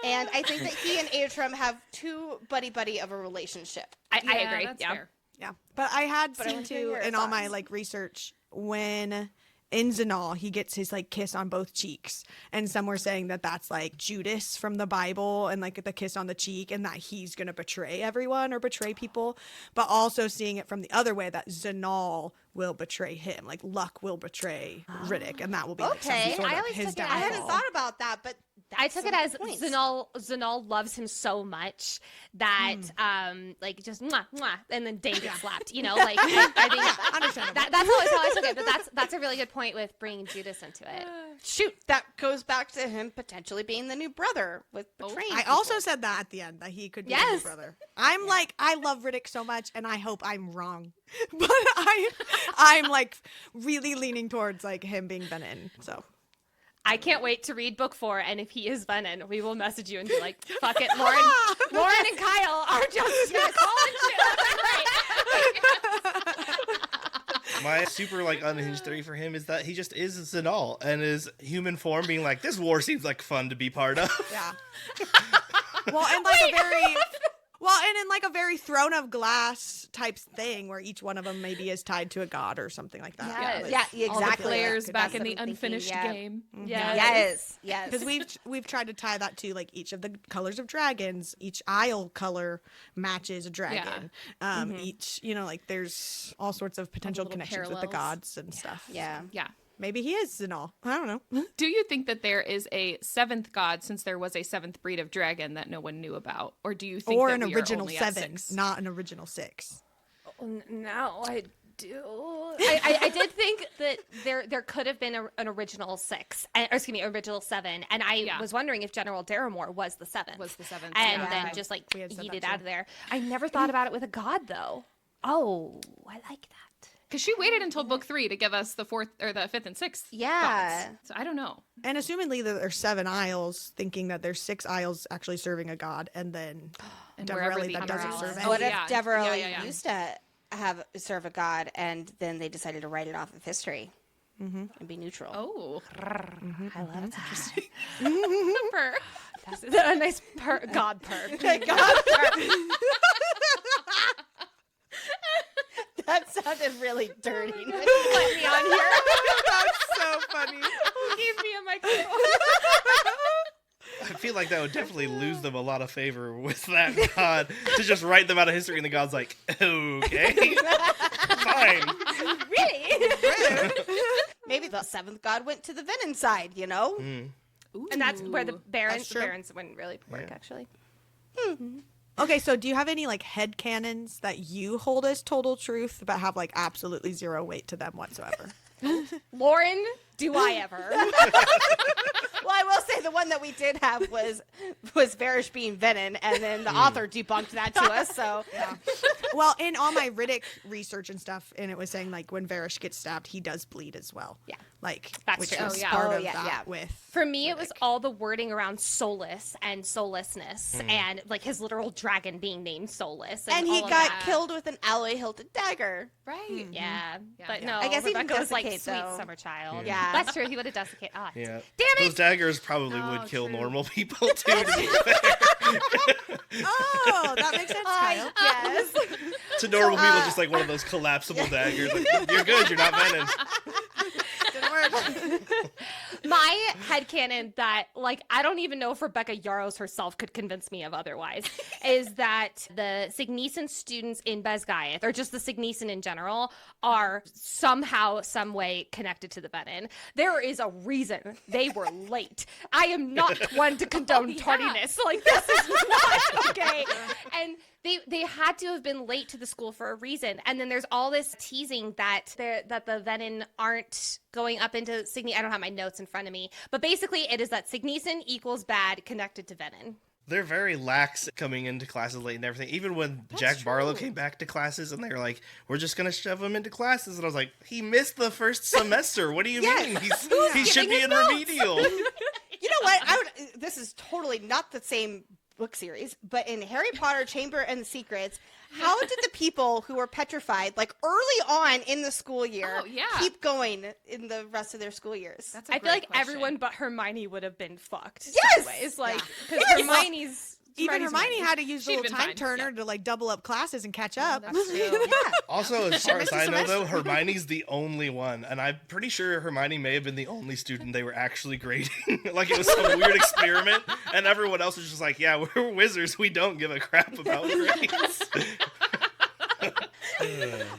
And I think that he and Atrum have too buddy of a relationship. I agree. That's fair. Yeah, but I had I seen want to hear too your in all my thoughts. research when in Zanal he gets his kiss on both cheeks, and some were saying that that's Judas from the Bible and the kiss on the cheek, and that he's gonna betray everyone or betray people, but also seeing it from the other way, that Zanal will betray him, Luck will betray Riddick, and that will be Okay. some sort I of always his took it- downfall. I hadn't thought about that, but I took it as Zanal loves him so much that just mwah, mwah, and then Dane gets slapped. I think Understandable. that's always how I took it. But that's a really good point with bringing Judas into it. shoot, that goes back to him potentially being the new brother with betraying. I also said that at the end, that he could be his brother. I'm I love Riddick so much, and I hope I'm wrong, but I'm really leaning towards him being Venom. So I can't wait to read book 4, and if he is Venom, we will message you and be like, fuck it, Lauren and Kyle are just calling shit. My super like unhinged theory for him is that he just is Zenal and his human form being like, this war seems like fun to be part of. Yeah. Well, and like in like a very Throne of Glass type thing where each one of them maybe is tied to a god or something like that. Yeah, All the exactly. players That's back in what the I'm unfinished thinking, game. Yes. Because we've tried to tie that to like each of the colors of dragons. Each isle color matches a dragon. Each, like there's all sorts of potential little connections with the parallels. gods and stuff. Yeah. Yeah. Maybe he is Zenal. I don't know. Do you think that there is a seventh god since there was a seventh breed of dragon that no one knew about? Or do you think Or that an we are original only at 7, 6? not an original 6. No, I do. I did think that there could have been an original 6, original 7, and I was wondering if General Daramore was the 7th. Was the 7th, and yeah. then just like We had said yeeted that out too. of there. I never thought about it with a god though. Oh, I like that. Because she waited until book 3 to give us the 4th or the 5th and 6th. Yeah. gods. So I don't know. And assumingly that there's 7 isles, thinking that there's 6 isles actually serving a god, and then And wherever Deverelli the that doesn't other serve isles- any. What if yeah. Deverelli Yeah. used to serve a god and then they decided to write it off of history and be neutral? Oh. I love that. Interesting. Purr. That's a nice god purr. That sounded really dirty. Let me on here. That's so funny. Who gave me a microphone? I feel like that would definitely lose them a lot of favor with that god to just write them out of history, and the god's like, okay, fine. Really? Maybe the 7th god went to the Venom side, you know? Ooh. And that's where the That's true. barons wouldn't really work, actually. Okay, so do you have any like headcanons that you hold as total truth but have like absolutely zero weight to them whatsoever? Lauren, do I ever? Well, I will say the one that we did have was Varish being Venom, and then the author debunked that to us, so... Well, in all my Riddick research and stuff, and it was saying like when Varish gets stabbed, he does bleed as well. Yeah. Like That's which true. was Oh, yeah. part Oh, of yeah, that yeah. with For me, it was all the wording around soulless and soullessness, and like his literal dragon being named Soulless. And all he of got that. killed with an alloy-hilted dagger. Right. Yeah, Yeah. but Yeah. no, I guess he didn't Rebecca was like desiccate, sweet though. summer child. Yeah. That's true. He would have desiccated. Ah, Yeah. Damn Those daggers probably would kill true. normal people too, to be fair. Oh, that makes sense, Kyle. Yes. To normal people, just like one of those collapsible daggers. Like, you're good, you're not venom. Didn't work. My headcanon that, like, I don't even know if Rebecca Yarros herself could convince me of otherwise, is that the Signisan students in Besgaiath, or just the Signisan in general, are somehow, some way connected to the Venin. There is a reason they were late. I am not one to condone tardiness. Like, this is not okay. And they had to have been late to the school for a reason. And then there's all this teasing that the Venin aren't going up into Signy. I don't have my notes in front of me, but basically it is that Signisan equals bad connected to Venin. They're very lax coming into classes late and everything. Even when Jack Barlow came back to classes and they were like, we're just going to shove him into classes. And I was like, he missed the first semester. What do you mean? He should be in remedial. You know what? This is totally not the same book series, but in Harry Potter Chamber and the Secrets, how did the people who were petrified, like early on in the school year, keep going in the rest of their school years? That's a I feel great like question. everyone but Hermione would have been fucked. Yes! Anyways, like, because Hermione's Hermione had to use the She'd little been time fine, turner yeah. to like double up classes and catch up. That's true. Also, as far as missed a I know, though, semester. Hermione's the only one. And I'm pretty sure Hermione may have been the only student they were actually grading. Like it was some weird experiment. And everyone else was just like, yeah, we're wizards. We don't give a crap about grades.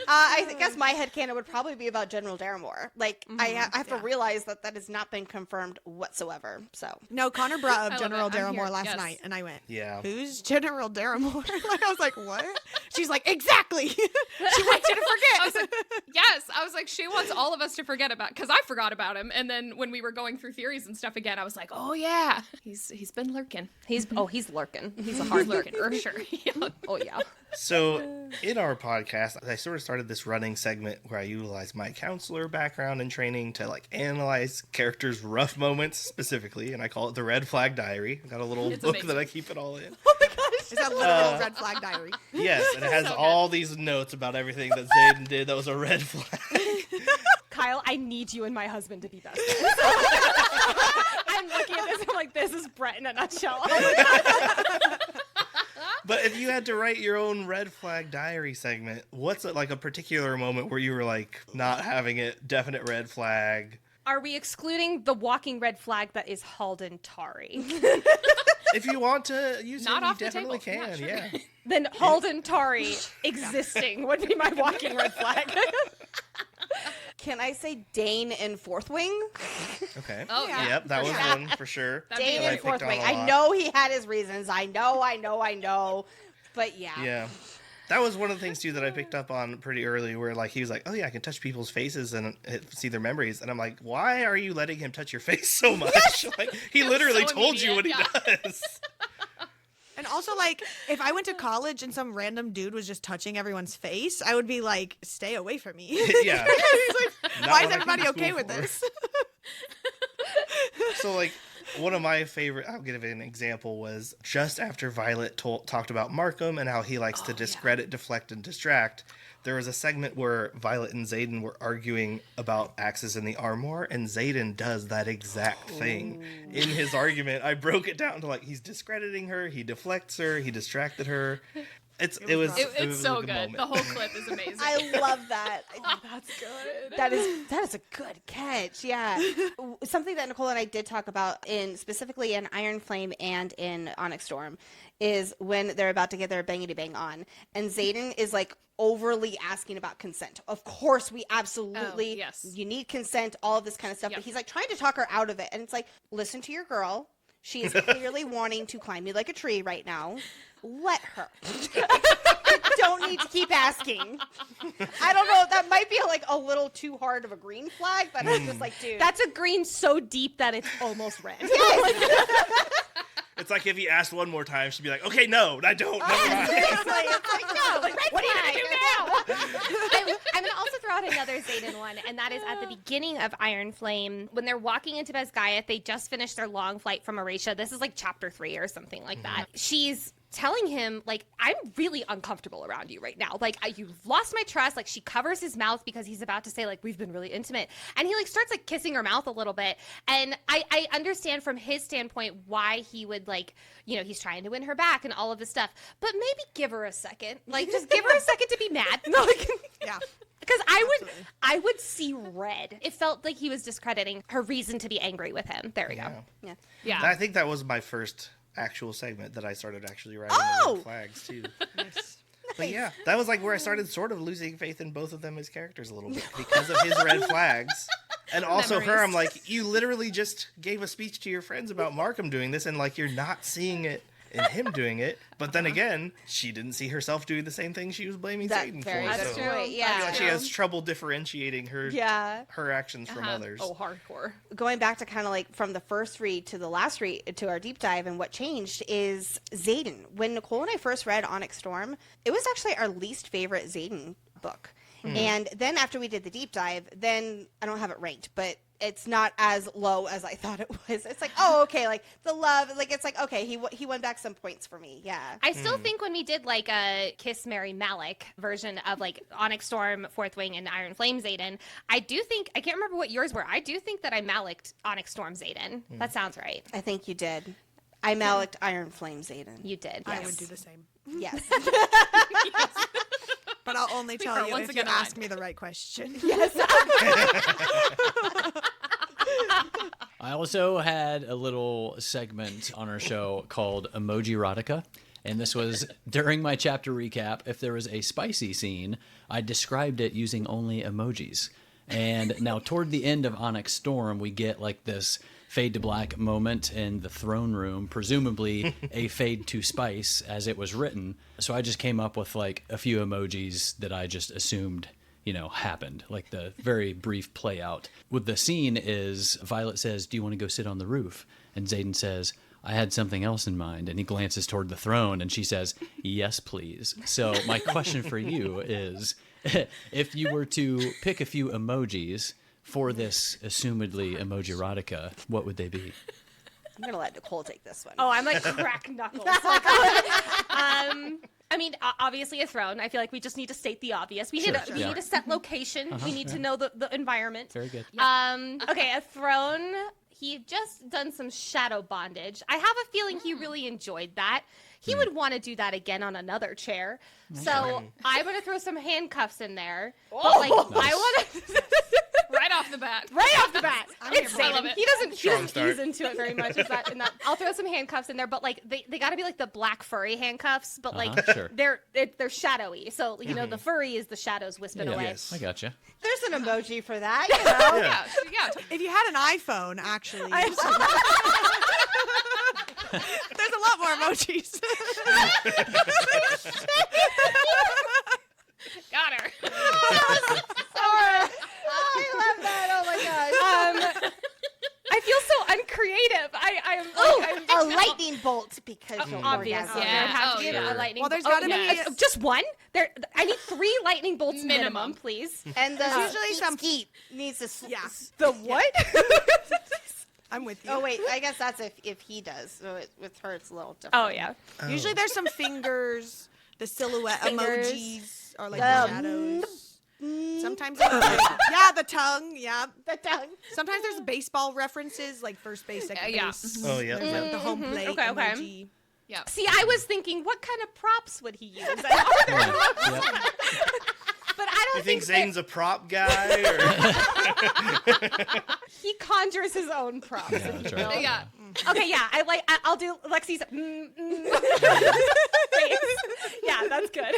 I guess my headcanon would probably be about General Daramore. Like, I have to realize that has not been confirmed whatsoever. So No, Connor brought I up love General it. I'm Daramore here. last Yes. night, and I went, Yeah. who's General Daramore? Like, I was like, what? She's like, exactly. She wants you to forget. Yes, I was like, she wants all of us to forget about, because I forgot about him. And then when we were going through theories and stuff again, I was like, oh yeah, he's been lurking. he's lurking. He's a hard lurking for sure. Yeah. Oh yeah. So, in our podcast, I sort of started this running segment where I utilize my counselor background and training to like analyze characters' rough moments specifically, and I call it the Red Flag Diary. I've got a little It's book amazing. that I keep it all in. oh my gosh, Is that literal red flag diary? Yes, and it has all these notes about everything that Zayden did that was a red flag. Kyle, I need you and my husband to be best friends. I'm looking at this, I'm like, this is Brett in a nutshell. Oh my God. But if you had to write your own red flag diary segment, what's like a particular moment where you were like not having it, definite red flag? Are we excluding the walking red flag that is Halden Tari? If you want to use Not it, you off the definitely table. can. Yeah, sure. Then Halden Tari existing would be my walking red flag. Can I say Dane in Fourth Wing? Okay. Oh, yeah. Yep, that was sure. one for sure. That'd Dane be in I Fourth picked on Wing. a I lot. know he had his reasons. I know. But yeah. Yeah. That was one of the things, too, that I picked up on pretty early, where, like, he was like, oh, yeah, I can touch people's faces and see their memories. And I'm like, why are you letting him touch your face so much? Like, he literally so told you what immediate, he does. And also, like, if I went to college and some random dude was just touching everyone's face, I would be like, stay away from me. Yeah. He's like, Not why is what I everybody came to okay school with for. this? So, like, one of my favorite, I'll give an example, was just after Violet talked about Markham and how he likes to discredit, deflect, and distract. There was a segment where Violet and Zayden were arguing about axes in the armoire, and Zayden does that exact thing. In his argument, I broke it down to, like, he's discrediting her, he deflects her, he distracted her. It was It's so a good. moment. The whole clip is amazing. I love that. That's good. That is a good catch. Yeah. Something that Nicole and I did talk about specifically in Iron Flame and in Onyx Storm is when they're about to get their bangity bang on, and Zayden is like overly asking about consent. Of course, we absolutely, yes. you need consent, all of this kind of stuff. Yep. But he's like trying to talk her out of it, and it's like, listen to your girl. She is clearly wanting to climb you like a tree right now. Let her. You don't need to keep asking. I don't know. That might be like a little too hard of a green flag, but I'm just like, dude. That's a green so deep that it's almost red. It's like if he asked one more time, she'd be like, okay, no, I don't. Never mind. Seriously, it's like, no, like, what are you going to do now? I'm going to also throw out another Zayden one, and that is at the beginning of Iron Flame. When they're walking into Basgiath, they just finished their long flight from Eratia. This is like chapter 3 or something like that. She's telling him, like, I'm really uncomfortable around you right now. Like, you've lost my trust. Like, she covers his mouth because he's about to say, like, we've been really intimate. And he, like, starts, like, kissing her mouth a little bit. And I understand from his standpoint why he would, like, you know, he's trying to win her back and all of this stuff. But maybe give her a second. Like, just give her a second to be mad. Like, Yeah. because I would see red. It felt like he was discrediting her reason to be angry with him. There we go. Yeah. Yeah. I think that was my first actual segment that I started actually writing the red flags too. But yeah, that was like where I started sort of losing faith in both of them as characters a little bit because of his red flags. And also her, I'm like, you literally just gave a speech to your friends about Markham doing this, and like you're not seeing it in him doing it. But then again, she didn't see herself doing the same thing she was blaming Satan for. That's So true. I Yeah. feel like she has trouble differentiating her actions from others. Oh, hardcore. Going back to kind of like from the first read to the last read to our deep dive, and what changed is Zayden. When Nicole and I first read Onyx Storm, it was actually our least favorite Zayden book. And then after we did the deep dive, then I don't have it ranked, but it's not as low as I thought it was. It's like, oh, okay, like the love, like it's like, okay, he won back some points for me. Yeah. I still think when we did like a Kiss Mary Malik version of like Onyx Storm, Fourth Wing, and Iron Flame Zayden, I do think, I can't remember what yours were. I do think that I Maliked Onyx Storm Zayden. That sounds right. I think you did. I Maliked Iron Flame Zayden. You did. I Yes. would do the same. Yes. But I'll only tell are you once if you again ask aligned. me the right question. I also had a little segment on our show called Emoji Erotica. And this was during my chapter recap. If there was a spicy scene, I described it using only emojis. And now toward the end of Onyx Storm, we get like this fade to black moment in the throne room, presumably a fade to spice as it was written. So I just came up with like a few emojis that I just assumed, you know, happened, like the very brief play out. With the scene is Violet says, "Do you want to go sit on the roof?" And Zayden says, "I had something else in mind." And he glances toward the throne and she says, "Yes, please." So my question for you is, if you were to pick a few emojis for this assumedly emoji erotica, what would they be? I'm gonna let Nicole take this one. Oh, I'm like crack knuckles. I mean, obviously a throne. I feel like we just need to state the obvious. We need to set location. We need to know the environment. Very good. Okay, a throne. He just done some shadow bondage. I have a feeling he really enjoyed that. He would want to do that again on another chair. So I'm gonna throw some handcuffs in there. But like, I want to. Right off the bat. It's Satan. He doesn't ease into it very much. I'll throw some handcuffs in there, but like they got to be like the black furry handcuffs, but like Sure. they're shadowy. So you know the furry is the shadows wisping away. Yes. I gotcha. There's an emoji for that, you know. Yeah. If you had an iPhone, actually, there's a lot more emojis. Got her. I love that. Oh my gosh. I feel so uncreative. A lightning bolt because you'll Obviously, orgasm. there would have to be Sure. a lightning. Well, there's bolt. gotta be- just one. I need 3 lightning bolts minimum, please. And the usually some- skeet needs to. The what? I'm with you. Oh wait, I guess that's if he does. So with her, it's a little different. Oh yeah. Usually there's some fingers, the silhouette Fingers. emojis, or like The- the shadows. Sometimes there's the tongue, The tongue. Sometimes there's baseball references, like first base, second yeah. base. Oh, yeah. Like the home plate Okay. emoji. Yeah. See, I was thinking, what kind of props would he use? But I You don't think think Zane's a prop guy? Or... he conjures his own props. Yeah, that's right. Yeah. Okay, yeah, I'll do Lexi's face. Yeah, that's good.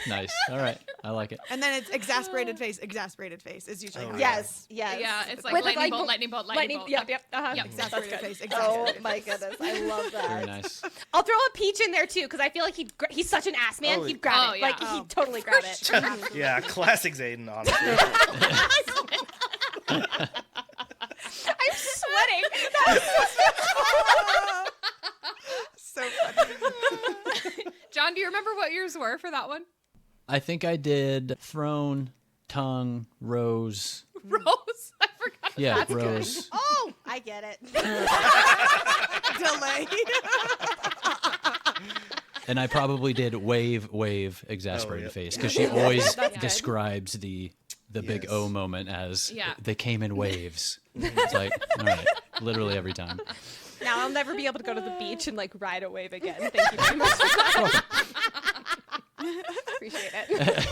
Nice. All right. I like it. And then it's exasperated face is usually how it Yes. Yeah, it's like With, lightning like, bolt, lightning bolt, lightning bolt. Yep. Yep, exasperated That's good. face, Oh exasperated my face. goodness, I love that. Very nice. I'll throw a peach in there too because I feel like he's such an ass man. Oh, he'd grab oh, it. yeah. Like he'd totally grab it. Yeah, classic Zayden, honestly. I'm sweating. So funny. John, do you remember what yours were for that one? I think I did throne, tongue, rose. Rose? I forgot. Yeah, rose. Oh, I get it. Delay. And I probably did wave, exasperated yep. face because she always That's good. describes the big Yes. O moment as Yeah. they came in waves. It's like, all right, literally every time. Now I'll never be able to go to the beach and like ride a wave again. Thank you very much for that. Appreciate it.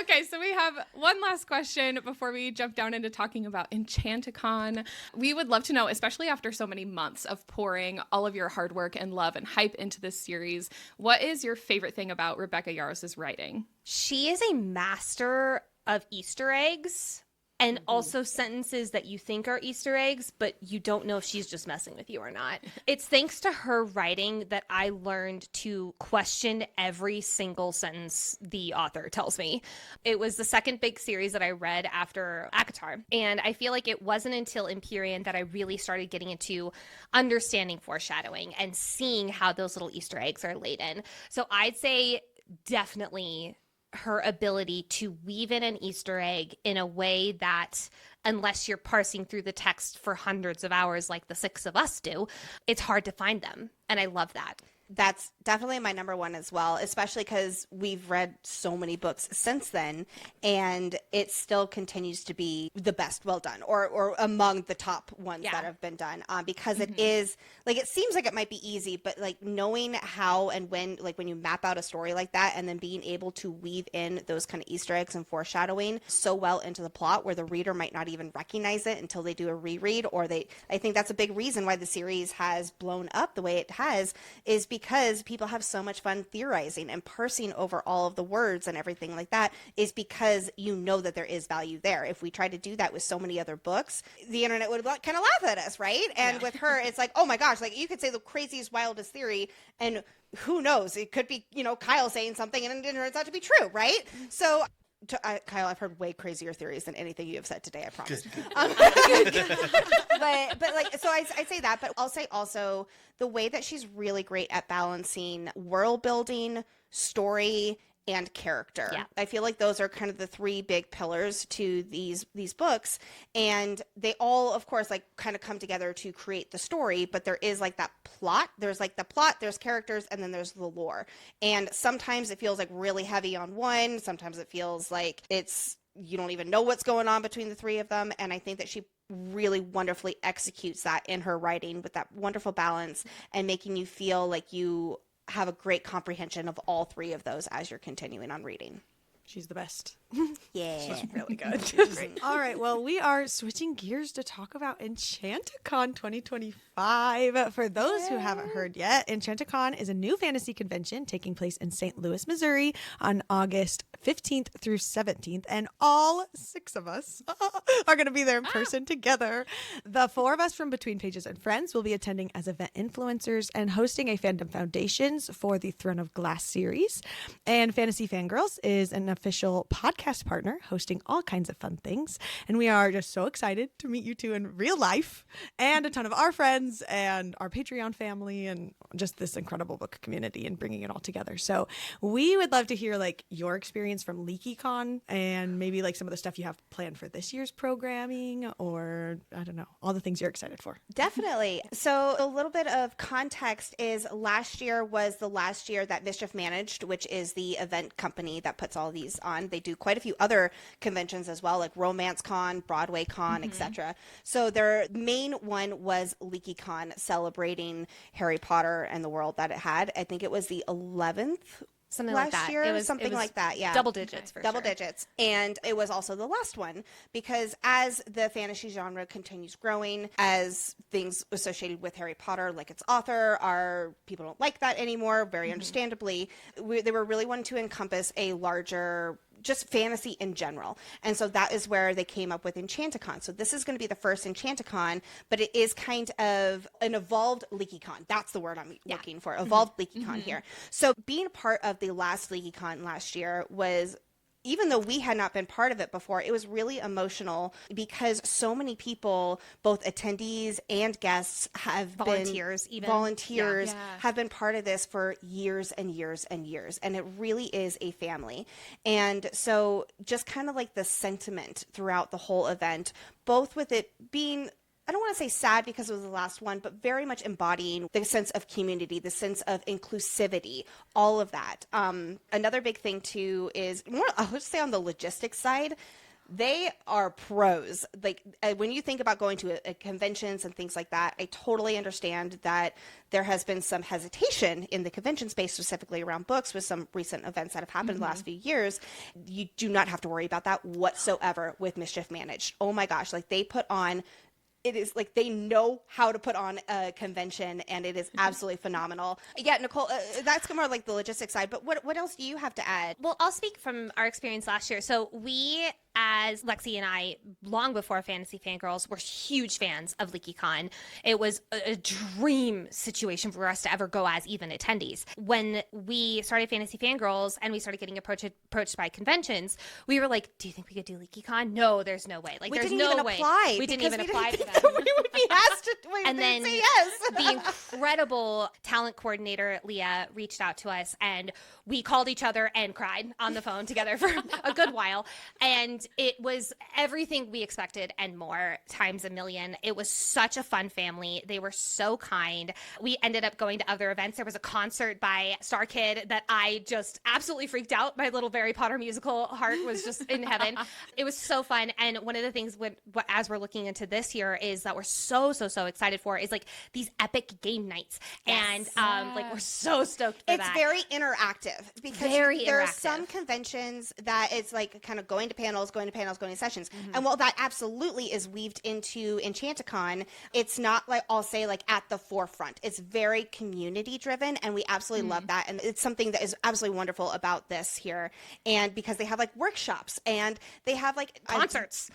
Okay, so we have one last question before we jump down into talking about EnchantiCon. We would love to know, especially after so many months of pouring all of your hard work and love and hype into this series, what is your favorite thing about Rebecca Yarros' writing? She is a master of Easter eggs and also sentences that you think are Easter eggs, but you don't know if she's just messing with you or not. It's thanks to her writing that I learned to question every single sentence the author tells me. It was the second big series that I read after ACOTAR, and I feel like it wasn't until Empyrean that I really started getting into understanding foreshadowing and seeing how those little Easter eggs are laid in. So I'd say definitely her ability to weave in an Easter egg in a way that, unless you're parsing through the text for hundreds of hours like the 6 of us do, it's hard to find them. And I love that. That's definitely my number one as well, especially because we've read so many books since then, and it still continues to be the best well done, or among the top ones that have been done, because it is, like, it seems like it might be easy, but, like, knowing how and when, like, when you map out a story like that, and then being able to weave in those kind of Easter eggs and foreshadowing so well into the plot where the reader might not even recognize it until they do a reread, or I think that's a big reason why the series has blown up the way it has, is because people have so much fun theorizing and parsing over all of the words and everything like that, is because you know that there is value there. If we try to do that with so many other books, the internet would kind of laugh at us, right? And with her, it's like, oh my gosh, like, you could say the craziest, wildest theory, and who knows, it could be, Kyle saying something and it turns out to be true, right? So Kyle, I've heard way crazier theories than anything you have said today, I promise. But like, so I say that, but I'll say also the way that she's really great at balancing world building, story, and character. Yeah. I feel like those are kind of the three big pillars to these books, and they all, of course, like kind of come together to create the story, but there is like that plot. There's like the plot, there's characters, and then there's the lore. And sometimes it feels like really heavy on one, sometimes it feels like you don't even know what's going on between the three of them, and I think that she really wonderfully executes that in her writing with that wonderful balance and making you feel like you have a great comprehension of all three of those as you're continuing on reading. She's the best. Yeah. She's really good. All right. Well, we are switching gears to talk about EnchantiCon 2025. For those who haven't heard yet, EnchantiCon is a new fantasy convention taking place in St. Louis, Missouri on August 15th through 17th. And all 6 of us are going to be there in person together. The 4 of us from Between Pages and Friends will be attending as event influencers and hosting a Fandom Foundations for the Throne of Glass series. And Fantasy Fangirls is an official podcast partner hosting all kinds of fun things. And we are just so excited to meet you two in real life and a ton of our friends and our Patreon family and just this incredible book community and bringing it all together. So we would love to hear like your experience from LeakyCon and maybe like some of the stuff you have planned for this year's programming, or I don't know, all the things you're excited for. Definitely. So a little bit of context is last year was the last year that Mischief managed, which is the event company that puts all these on. They do quite a few other conventions as well, like Romance Con, Broadway Con, etc. So their main one was LeakyCon, celebrating Harry Potter and the world that it had. I think it was the 11th Something last like that. year, It was something like that. Yeah, double digits for double sure. digits. And it was also the last one because as the fantasy genre continues growing, as things associated with Harry Potter, like its author, people don't like that anymore. Very understandably, they were really wanting to encompass a larger just fantasy in general. And so that is where they came up with EnchantiCon. So this is going to be the first EnchantiCon, but it is kind of an evolved LeakyCon. That's the word I'm looking for. Evolved LeakyCon here. So being a part of the last LeakyCon last year was, even though we had not been part of it before, it was really emotional because so many people, both attendees and guests, have Volunteers have been part of this for years and years and years. And it really is a family. And so just kind of like the sentiment throughout the whole event, both with it being, I don't want to say sad because it was the last one, but very much embodying the sense of community, the sense of inclusivity, all of that. Another big thing too is more, I'll just say on the logistics side, they are pros. Like when you think about going to conventions and things like that, I totally understand that there has been some hesitation in the convention space, specifically around books with some recent events that have happened in the last few years. You do not have to worry about that whatsoever with Mischief Managed. Oh my gosh, like they put on, it is like they know how to put on a convention, and it is absolutely phenomenal. Yeah, Nicole, that's more like the logistics side, but what else do you have to add? Well, I'll speak from our experience last year. So we, as Lexi and I, long before Fantasy Fangirls, were huge fans of LeakyCon. It was a dream situation for us to ever go as even attendees. When we started Fantasy Fangirls and we started getting approached by conventions, we were like, do you think we could do LeakyCon? No, there's no way. Like, We there's didn't no even way. apply We didn't even because apply we for didn't them. think that we would be asked to And then say yes. the incredible talent coordinator, Leah, reached out to us, and we called each other and cried on the phone together for a good while. And it was everything we expected and more times a million. It was such a fun family. They were so kind. We ended up going to other events. There was a concert by Star Kid that I just absolutely freaked out. My little Harry Potter musical heart was just in heaven. It was so fun. And one of the things as we're looking into this year is that we're so excited for is like these epic game nights. And like we're so stoked for It's that. very interactive because Very there are interactive. some conventions that it's like kind of going to panels, going to sessions. And while that absolutely is weaved into EnchantiCon, it's not like, I'll say, like at the forefront. It's very community driven, and we absolutely love that. And it's something that is absolutely wonderful about this here. And because they have like workshops and they have like Concerts.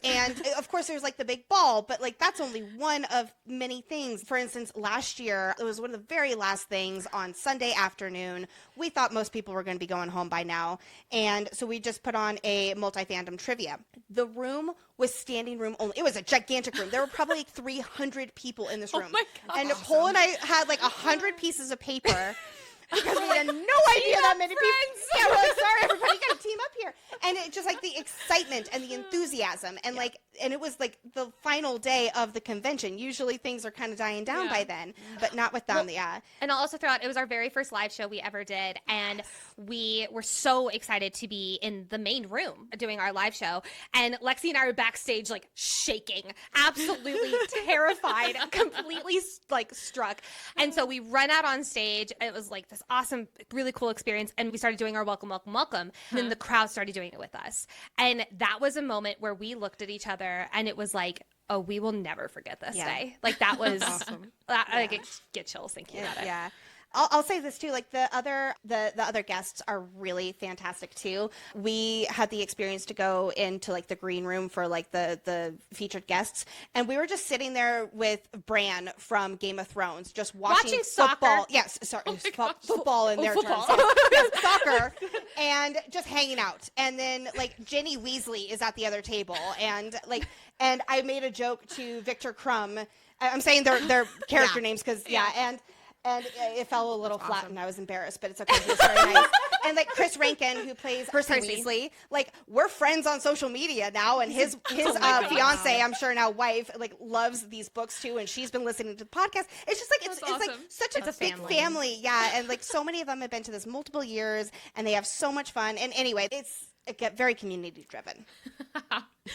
And of course there's like the big ball, but like that's only one of many things. For instance, last year, it was one of the very last things on Sunday afternoon. We thought most people were going to be going home by now. And so we just put on a multi-fandom trivia. The room was standing room only. It was a gigantic room. There were probably like 300 people in this room. my God. And Nicole and I had like 100 pieces of paper because we had no idea that many people. Yeah, we're like, sorry, everybody, you got to team up here. And it just like the excitement and the enthusiasm and like, and it was like the final day of the convention. Usually things are kind of dying down by then, but not with them. And I'll also throw out, it was our very first live show we ever did. And we were so excited to be in the main room doing our live show. And Lexi and I were backstage, like shaking, absolutely terrified, completely like struck. And so we run out on stage. It was like this awesome, really cool experience. And we started doing our welcome, welcome, welcome. And then the crowd started doing it with us. And that was a moment where we looked at each other and it was like, oh, we will never forget this day. Like that was awesome. I get chills thinking about it. Yeah. I'll say this too, like the other guests are really fantastic too. We had the experience to go into like the green room for like the featured guests, and we were just sitting there with Bran from Game of Thrones, just watching football. Soccer. Yes, sorry, football in their terms. Yes, soccer, and just hanging out. And then like Ginny Weasley is at the other table, and I made a joke to Victor Crumb. I'm saying their character names because and it fell a little flat and I was embarrassed, but it's okay. He was very nice. And like Chris Rankin, who plays Percy Weasley, like we're friends on social media now, and his fiance, I'm sure now wife, like loves these books too, and she's been listening to the podcast. It's just like it's like such a big family, and like so many of them have been to this multiple years, and they have so much fun. And anyway, it's very community driven.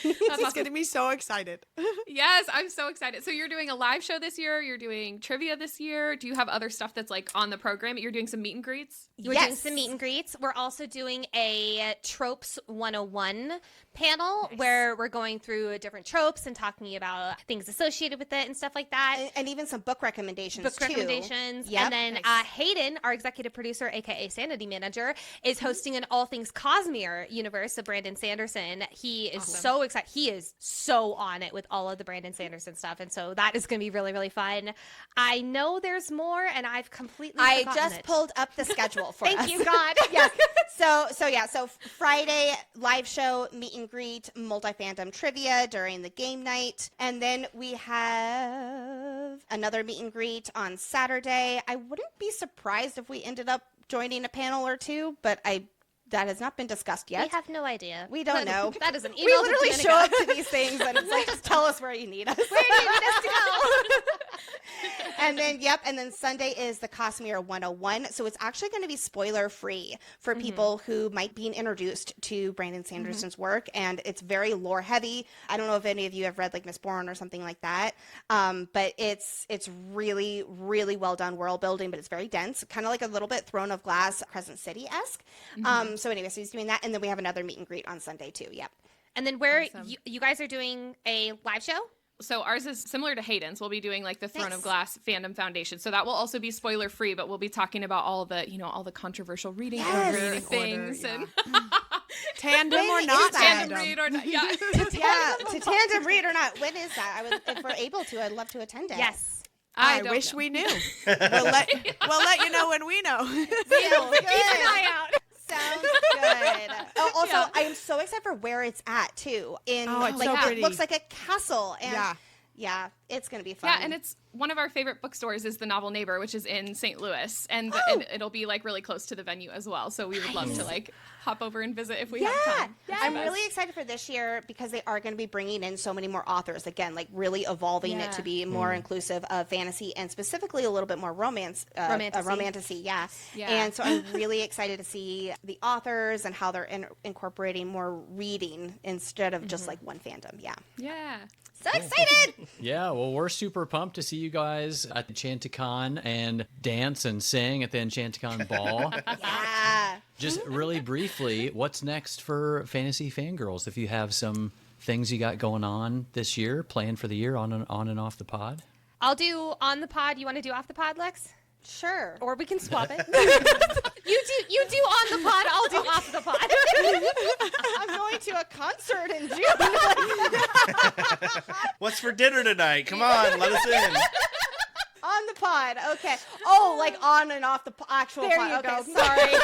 That's getting me so excited. Yes, I'm so excited. So you're doing a live show this year. You're doing trivia this year. Do you have other stuff that's like on the program? You're doing some meet and greets? We're doing some meet and greets. We're also doing a Tropes 101 panel where we're going through different tropes and talking about things associated with it and stuff like that. And even some book recommendations too. Yep. And then Hayden, our executive producer, aka Sanity Manager, is hosting an All Things Cosmere universe of Brandon Sanderson. He is so excited. He is so on it with all of the Brandon Sanderson stuff. And so that is going to be really, really fun. I know there's more and I've completely forgotten it. Pulled up the schedule for us. Thank you, God. Yes. So Friday live show, meet and greet, multi-fandom trivia during the game night. And then we have another meet and greet on Saturday. I wouldn't be surprised if we ended up joining a panel or two, but that has not been discussed yet. We have no idea. We don't know. That is an email. We literally show up to these things and it's like, just tell us where you need us. Where do you need us to go? And then Sunday is the Cosmere 101. So it's actually going to be spoiler free for people who might be introduced to Brandon Sanderson's work. And it's very lore heavy. I don't know if any of you have read like Mistborn or something like that. But it's really, really well done world building, but it's very dense, kind of like a little bit Throne of Glass, Crescent City-esque. So anyway, so he's doing that. And then we have another meet and greet on Sunday too. Yep. And then where you guys are doing a live show? So ours is similar to Hayden's. We'll be doing like the Throne of Glass Fandom Foundation. So that will also be spoiler free, but we'll be talking about all the controversial reading things and tandem or not tandem read or not. Yeah. To tandem read or not. When is that? If we're able to, I'd love to attend it. Yes. I wish we knew. We'll let you know when we know. Keep an eye out. Sounds good. Oh, also, I am so excited for where it's at too. It's so pretty. It looks like a castle, and yeah, it's gonna be fun. Yeah, and it's one of our favorite bookstores is the Novel Neighbor, which is in St. Louis, and it'll be like really close to the venue as well. So we would love to like hop over and visit if we have time. Yeah, I'm really excited for this year because they are going to be bringing in so many more authors. Again, like really evolving it to be more inclusive of fantasy and specifically a little bit more romantasy. Yeah. And so I'm really excited to see the authors and how they're incorporating more reading instead of just like one fandom. Yeah. So excited! Yeah, well, we're super pumped to see you guys at the EnchantiCon and dance and sing at the EnchantiCon ball. Yeah. Just really briefly, what's next for Fantasy Fangirls? If you have some things you got going on this year, planned for the year on and off the pod? I'll do on the pod. You want to do off the pod, Lex? Sure. Or we can swap it. You do on the pod, I'll do off the pod. I'm going to a concert in June. What's for dinner tonight? Come on, let us in. On the pod, okay. Oh, like on and off the actual pod. You okay, go. sorry.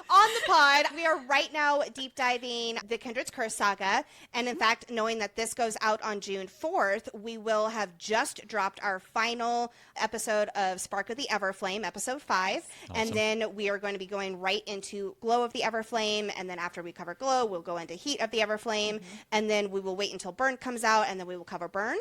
On the pod. We are right now deep diving the Kindred's Curse saga. And in fact, knowing that this goes out on June 4th, we will have just dropped our final episode of Spark of the Everflame, episode 5. Awesome. And then we are going to be going right into Glow of the Everflame. And then after we cover Glow, we'll go into Heat of the Everflame. And then we will wait until Burn comes out, and then we will cover Burn.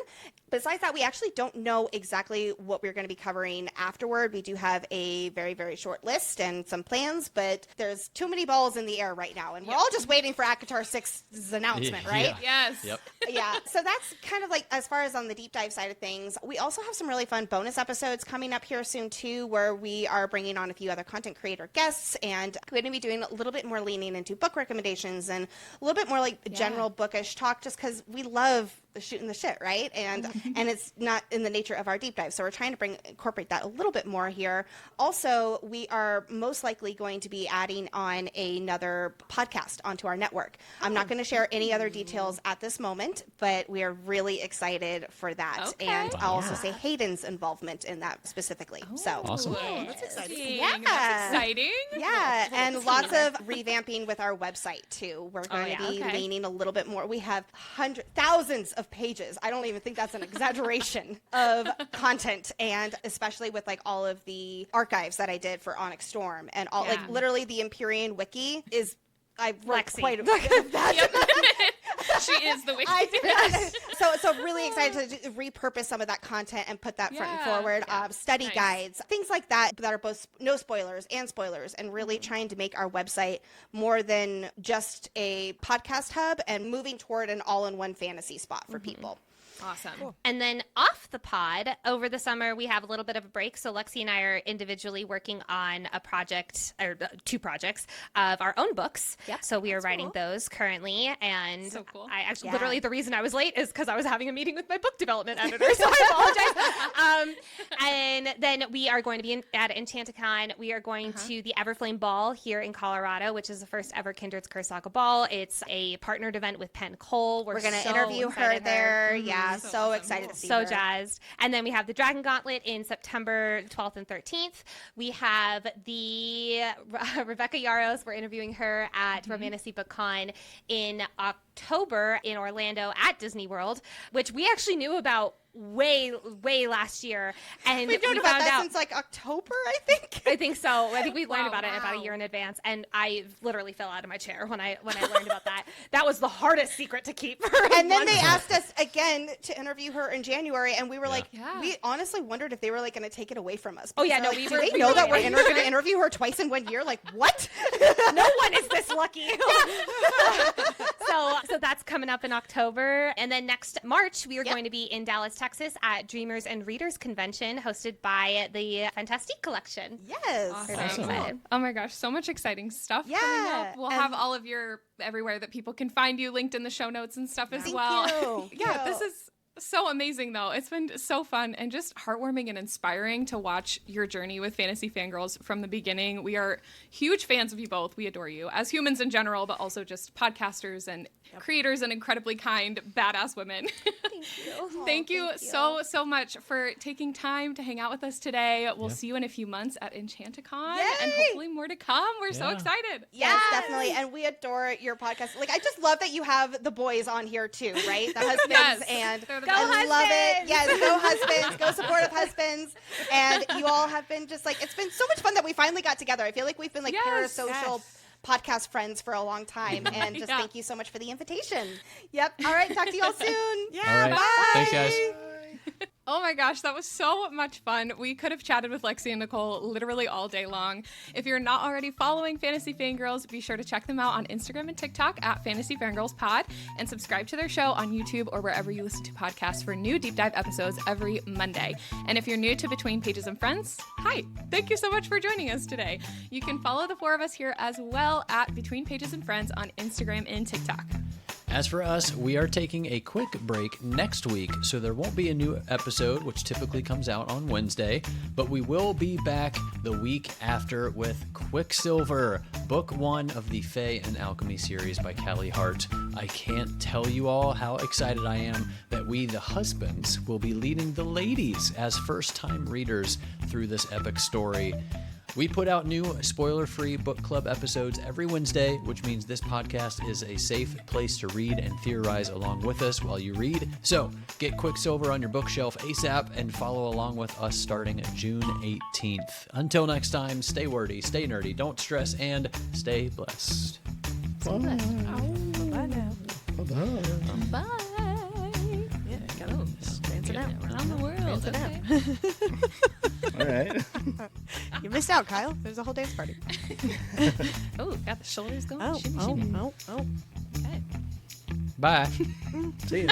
Besides that, we actually don't know exactly what we're going to be covering afterward. We do have a very, very short list and some plans, but there's too many balls in the air right now, and we're all just waiting for ACOTAR 6's announcement, right? Yes. Yep. Yeah, so that's kind of like as far as on the deep dive side of things. We also have some really fun bonus episodes coming up here soon too, where we are bringing on a few other content creator guests, and we're going to be doing a little bit more leaning into book recommendations and a little bit more like general bookish talk, just because we love shooting the shit, right? And it's not in the nature of our deep dive, so we're trying to incorporate that a little bit more here. Also, we are most likely going to be adding on another podcast onto our network. I'm not going to share any other details at this moment, but we are really excited for that. Okay. And I'll also say Hayden's involvement in that specifically. So Awesome. Whoa, that's exciting. Yeah. That's exciting. yeah, and lots of revamping with our website too. We're going to be okay. leaning a little bit more. We have thousands of pages. I don't even think that's an exaggeration of content, and especially with like all of the archives that I did for Onyx Storm and all like literally the Empyrean wiki is. I wrote Lexi. quite a bit of that. She is the wiki. I did. So really excited to repurpose some of that content and put that front and forward. Study guides, things like that are both no spoilers and spoilers, and really trying to make our website more than just a podcast hub and moving toward an all-in-one fantasy spot for people. Awesome. Cool. And then off the pod, over the summer, we have a little bit of a break. So Lexi and I are individually working on a project, or 2 projects of our own books. Yep. So we are writing those currently. And So cool. I actually, literally, the reason I was late is because I was having a meeting with my book development editor. So I apologize. And then we are going to be at EnchantiCon. We are going to the Everflame Ball here in Colorado, which is the first ever Kindred's Curse Saga Ball. It's a partnered event with Penn Cole. We're going to interview her there. Yeah. So awesome. excited to see so her. jazzed. And then we have the Dragon Gauntlet in September 12th and 13th. We have the Rebecca Yarros. We're interviewing her at Romantasy Book Con in October in Orlando at Disney World, which we actually knew about way last year, and We've known about that since like October, I think. I think so. I think we learned Wow, about it about a wow. year in advance, and I literally fell out of my chair when I learned about that. That was the hardest secret to keep. And then they asked us again to interview her in January, and we were like, Yeah. we honestly wondered if they were like going to take it away from us. Oh, yeah, Because no, they're like, we do they know were that we're like- going to interview her twice in 1 year? Like, what? No one is this lucky. So that's coming up in October. And then next March, we are going to be in Dallas, Texas at Dreamers and Readers Convention hosted by the Fantastic Collection. Yes. Awesome. Very excited. Oh my gosh, so much exciting stuff coming Yeah, up. We'll and- have all of your everywhere that people can find you linked in the show notes and stuff as Thank well. you. Yeah, this is so amazing though. It's been so fun and just heartwarming and inspiring to watch your journey with Fantasy Fangirls from the beginning. We are huge fans of you both. We adore you as humans in general, but also just podcasters and creators and incredibly kind, badass women. Thank you. Thank you so much for taking time to hang out with us today. We'll see you in a few months at EnchantiCon and Yay! hopefully more to come. We're so Yeah. excited. Yes, definitely. And we adore your podcast. Like, I just love that you have the boys on here too, right? The husbands Yes. and They're the Go I love it. husbands! Yes, go husbands, go supportive husbands. And you all have been just like, it's been so much fun that we finally got together. I feel like we've been like Yes. parasocial podcast friends for a long time. And just Yeah. thank you so much for the invitation. Yep. All right. Talk to you all soon. All right. Thanks, guys. Oh my gosh, that was so much fun. We could have chatted with Lexi and Nicole literally all day long. If you're not already following Fantasy Fangirls, be sure to check them out on Instagram and TikTok at Fantasy Fangirls Pod and subscribe to their show on YouTube or wherever you listen to podcasts for new deep dive episodes every Monday. And if you're new to Between Pages and Friends, hi, thank you so much for joining us today. You can follow the 4 of us here as well at Between Pages and Friends on Instagram and TikTok. As for us, we are taking a quick break next week, so there won't be a new episode, which typically comes out on Wednesday, but we will be back the week after with Quicksilver, Book 1 of the Fae and Alchemy series by Callie Hart. I can't tell you all how excited I am that we, the husbands, will be leading the ladies as first-time readers through this epic story. We put out new spoiler-free book club episodes every Wednesday, which means this podcast is a safe place to read and theorize along with us while you read. So get Quicksilver on your bookshelf ASAP and follow along with us starting June 18th. Until next time, stay wordy, stay nerdy, don't stress, and stay blessed. Bye now. Bye. Yeah, gotta dance it out. Around the world. Dance it Okay. All right. You missed out, Kyle. There's a whole dance party. Oh, got the shoulders going. Oh, Shimmy, oh, shimmy. oh, oh. Okay. Bye. See ya.